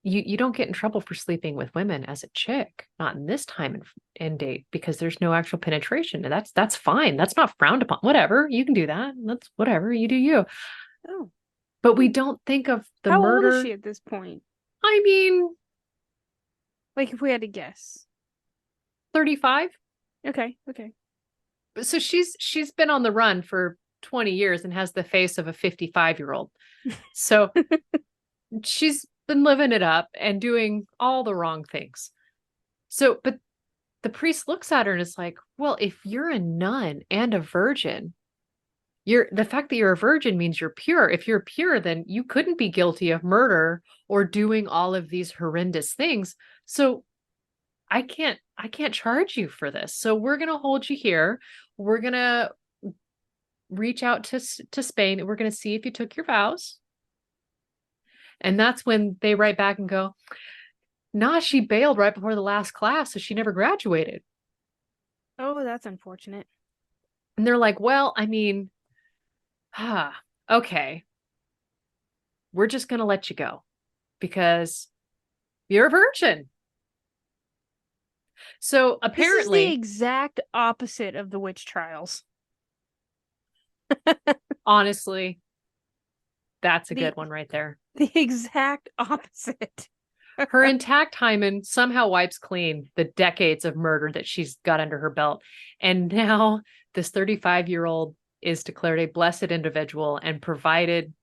you don't get in trouble for sleeping with women as a chick, not in this time and date, because there's no actual penetration. And that's fine. That's not frowned upon. Whatever, you can do that. That's whatever, you do you. Oh. But we don't think of the murder. How old is she at this point? I mean, like if we had to guess. 35. Okay. So she's been on the run for 20 years and has the face of a 55-year-old. So she's been living it up and doing all the wrong things. So, but the priest looks at her and is like, well, if you're a nun and a virgin, the fact that you're a virgin means you're pure. If you're pure, then you couldn't be guilty of murder or doing all of these horrendous things. So I can't charge you for this. So we're going to hold you here. We're going to reach out to Spain. We're going to see if you took your vows. And that's when they write back and go, nah, she bailed right before the last class, so she never graduated. Oh, that's unfortunate. And they're like, well, I mean, okay. We're just going to let you go because you're a virgin. So apparently, this is the exact opposite of the witch trials. Honestly, that's a good one right there. The exact opposite. Her intact hymen somehow wipes clean the decades of murder that she's got under her belt. And now this 35-year-old is declared a blessed individual and provided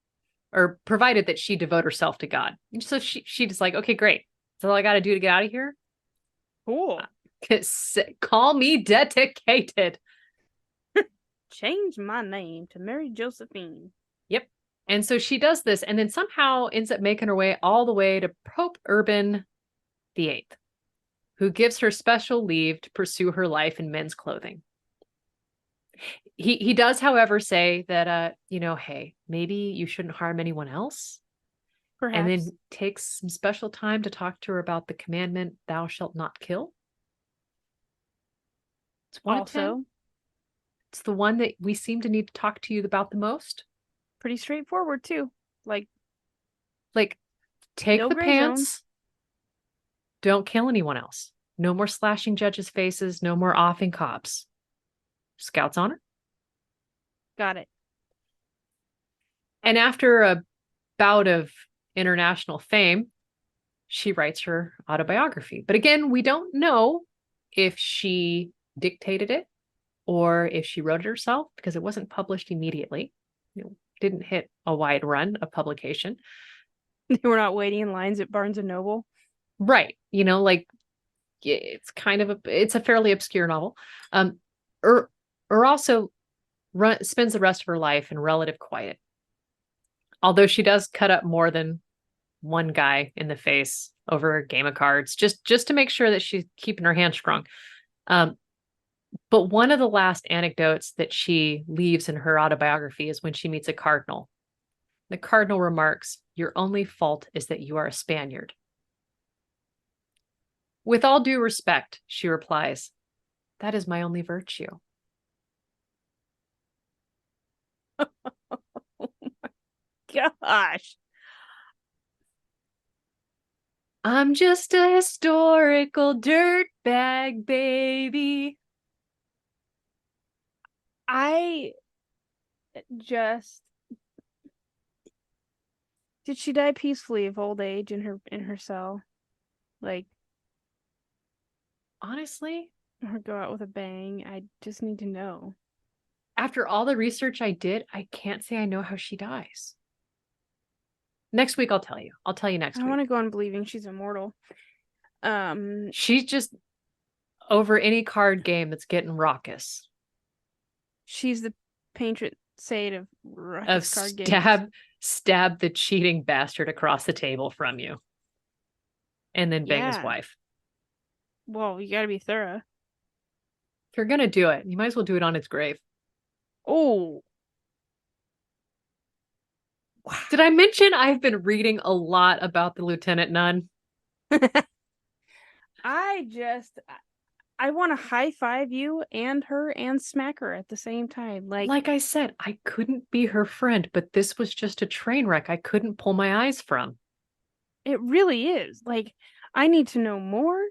that she devote herself to God. And so she just like, okay, great. That's all I got to do to get out of here. Cool. Call me dedicated. Change my name to Mary Josephine. Yep. And so she does this and then somehow ends up making her way all the way to Pope Urban VIII, who gives her special leave to pursue her life in men's clothing. He does, however, say that, hey, maybe you shouldn't harm anyone else. Perhaps. And then takes some special time to talk to her about the commandment, thou shalt not kill. It's one of 10. It's the one that we seem to need to talk to you about the most. Pretty straightforward, too. Like take no the gray pants. zones. Don't kill anyone else. No more slashing judges' faces. No more offing cops. Scouts honor. Got it. And after a bout of international fame, she writes her autobiography. But again, we don't know if she dictated it or if she wrote it herself because it wasn't published immediately. It didn't hit a wide run of publication. They were not waiting in lines at Barnes and Noble. Right. It's it's a fairly obscure novel. Or also spends the rest of her life in relative quiet. Although she does cut up more than one guy in the face over a game of cards, just to make sure that she's keeping her hand strong. But one of the last anecdotes that she leaves in her autobiography is when she meets a cardinal. The cardinal remarks, "Your only fault is that you are a Spaniard." "With all due respect," she replies, "that is my only virtue." gosh. I'm just a historical dirtbag baby. I just did she die peacefully of old age in her cell? Like, Honestly, or go out with a bang? I just need to know. after all the research I did, I can't say I know how she dies. Next week, I'll tell you. I'll tell you next I week. want to go on believing she's immortal. She's just over any card game that's getting raucous. She's the patron saint of ruckus card games. Stab the cheating bastard across the table from you. And then bang his wife. Well, you gotta be thorough. If you're gonna do it, you might as well do it on its grave. Oh. Wow. Did I mention I've been reading a lot about the Lieutenant Nun? I want to high five you and her and smack her at the same time. Like I said, I couldn't be her friend, but this was just a train wreck I couldn't pull my eyes from. It really is. Like, I need to know more.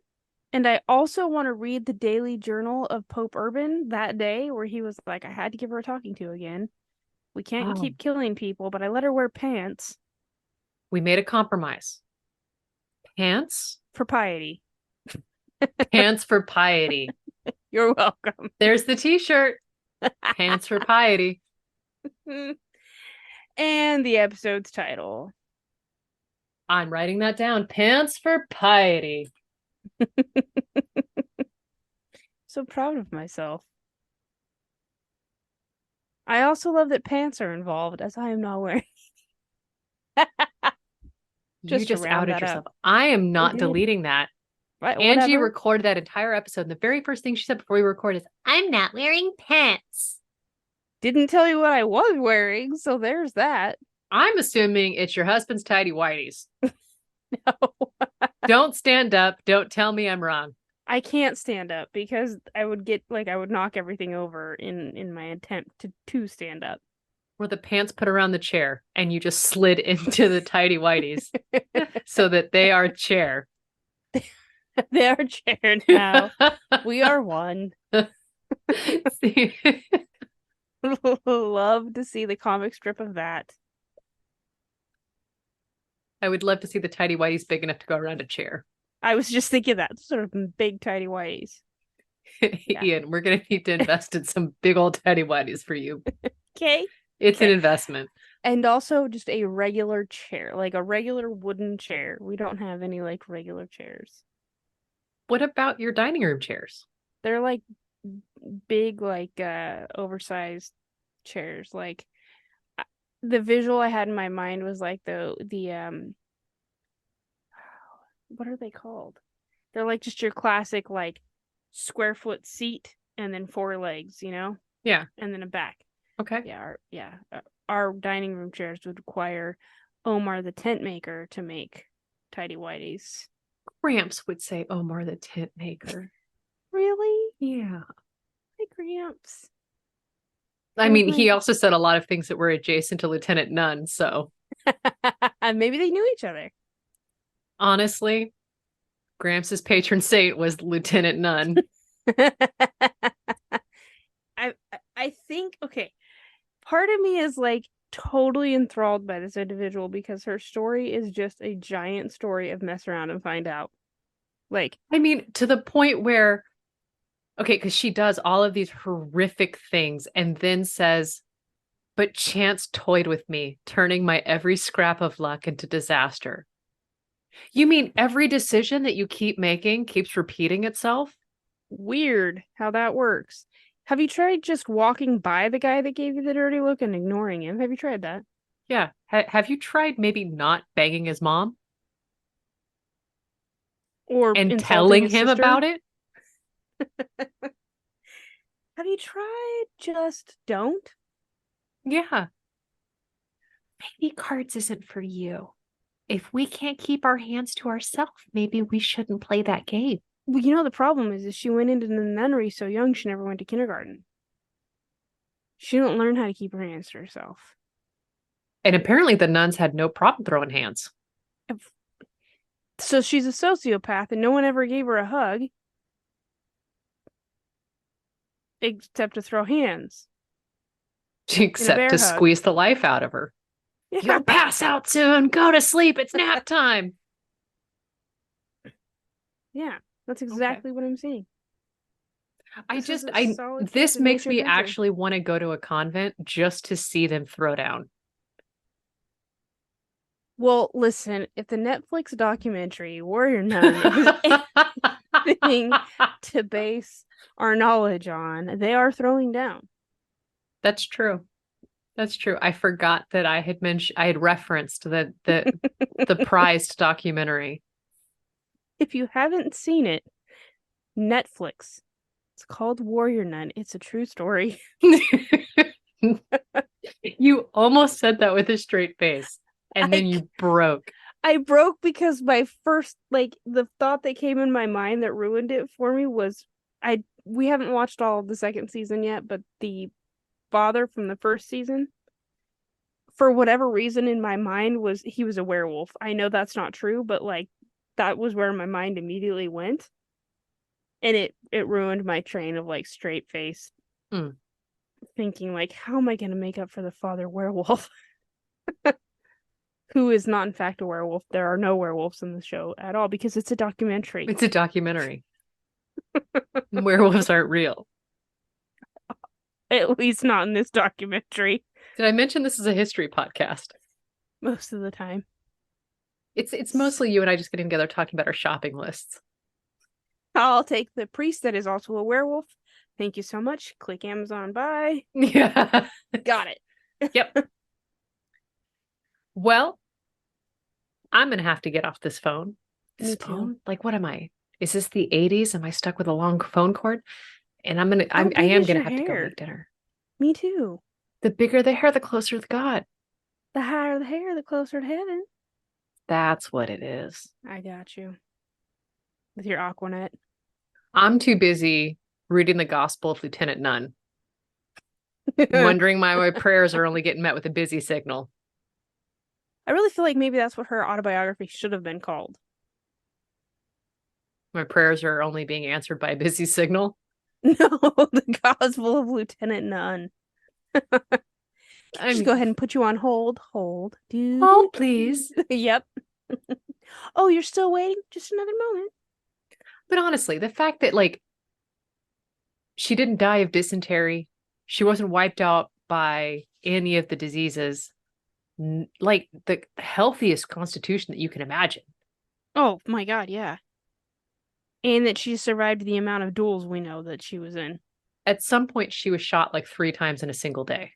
And I also want to read the daily journal of Pope Urban that day where he was like, I had to give her a talking to again. We can't keep killing people, but I let her wear pants. We made a compromise. Pants? For piety. Pants for piety. You're welcome. There's the t-shirt. Pants for piety. And the episode's title. I'm writing that down. Pants for piety. So proud of myself. I also love that pants are involved, as I am not wearing. You just outed yourself. I am not deleting that. Right, Angie recorded that entire episode, and the very first thing she said before we recorded is, I'm not wearing pants. Didn't tell you what I was wearing, so there's that. I'm assuming it's your husband's tidy whities. No. Don't stand up. Don't tell me I'm wrong. I can't stand up because I would knock everything over in my attempt to stand up. Were the pants put around the chair and you just slid into the tidy whities so that they are chair. They are chair now. We are one. Love to see the comic strip of that. I would love to see the tidy whities big enough to go around a chair. I was just thinking that sort of big tidy whities. Yeah. Ian, we're gonna need to invest in some big old tidy whities for you. Okay. It's an investment. And also just a regular chair, like a regular wooden chair. We don't have any like regular chairs. What about your dining room chairs? They're like big, like oversized chairs. Like the visual I had in my mind was like the what are they called? They're like just your classic like square foot seat and then four legs, you know? Yeah. And then a back. Okay. Yeah. Our dining room chairs would require Omar the tent maker to make tidy whities. Gramps would say Omar the tent maker. Really? Yeah. Hi, Gramps. I mean, he also said a lot of things that were adjacent to Lieutenant Nun, so. Maybe they knew each other. Honestly, Gramps' patron saint was Lieutenant Nun. I think, okay, part of me is like totally enthralled by this individual because her story is just a giant story of mess around and find out. Like, I mean, to the point where, okay, because she does all of these horrific things and then says, but chance toyed with me, turning my every scrap of luck into disaster. You mean every decision that you keep making keeps repeating itself? Weird how that works. Have you tried just walking by the guy that gave you the dirty look and ignoring him? Have you tried that? Yeah. Have you tried maybe not banging his mom? Or and telling him about it? Have you tried just don't? Yeah. Maybe cards isn't for you. If we can't keep our hands to ourselves, maybe we shouldn't play that game. Well, you know, the problem is she went into the nunnery so young she never went to kindergarten. She didn't learn how to keep her hands to herself. And apparently the nuns had no problem throwing hands. So she's a sociopath and no one ever gave her a hug. Except to throw hands. Except to squeeze the life out of her. Yeah. You'll pass out soon. Go to sleep. It's nap time. Yeah, that's exactly what I'm saying. This makes me actually want to go to a convent just to see them throw down. Well, listen, if the Netflix documentary Warrior Nun is anything to base our knowledge on, they are throwing down. That's true. That's true. I forgot that I had referenced the prized documentary. If you haven't seen it, Netflix. It's called Warrior Nun. It's a true story. You almost said that with a straight face, and then you broke. I broke because my first, the thought that came in my mind that ruined it for me was we haven't watched all of the second season yet, but the father from the first season, for whatever reason in my mind, he was a werewolf. I know that's not true, but that was where my mind immediately went. And it ruined my train of straight face thinking how am I going to make up for the father werewolf? Who is not in fact a werewolf. There are no werewolves in the show at all because it's a documentary. It's a documentary. Werewolves aren't real. At least not in this documentary. Did I mention this is a history podcast? Most of the time. It's mostly you and I just getting together talking about our shopping lists. I'll take the priest that is also a werewolf. Thank you so much. Click Amazon. Bye. Yeah. Got it. Yep. Well, I'm going to have to get off this phone. This phone? What am I? Is this the 80s? Am I stuck with a long phone cord? And I am going to have to go make dinner. Me too. The bigger the hair, the closer to God. The higher the hair, the closer to heaven. That's what it is. I got you. With your Aquanet. I'm too busy reading the Gospel of Lieutenant Nun. Wondering why my prayers are only getting met with a busy signal. I really feel like maybe that's what her autobiography should have been called. My prayers are only being answered by a busy signal? No, the Gospel of Lieutenant Nun. Just go ahead and put you on hold. Hold. Hold, please. Yep. Oh, you're still waiting? Just another moment. But honestly, the fact that she didn't die of dysentery, she wasn't wiped out by any of the diseases, the healthiest constitution that you can imagine. Oh my God, yeah. And that she survived the amount of duels we know that she was in. At some point, she was shot 3 times in a single day.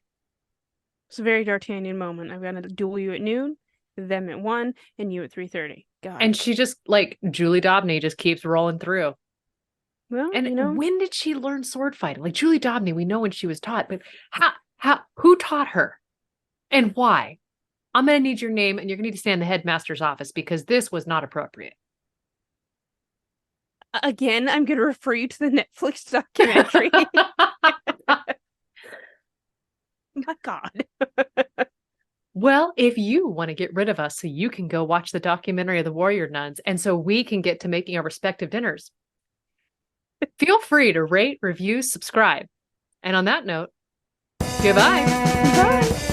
It's a very D'Artagnan moment. I'm going to duel you at noon, them at 1, and you at 3:30. God. And she just, Julie Dobney just keeps rolling through. Well, and when did she learn sword fighting? Julie Dobney, we know when she was taught, but who taught her? And why? I'm going to need your name, and you're going to need to stay in the headmaster's office because this was not appropriate. Again, I'm going to refer you to the Netflix documentary. My God. Well, if you want to get rid of us so you can go watch the documentary of the Warrior Nuns and so we can get to making our respective dinners, feel free to rate, review, subscribe. And on that note, goodbye. Bye.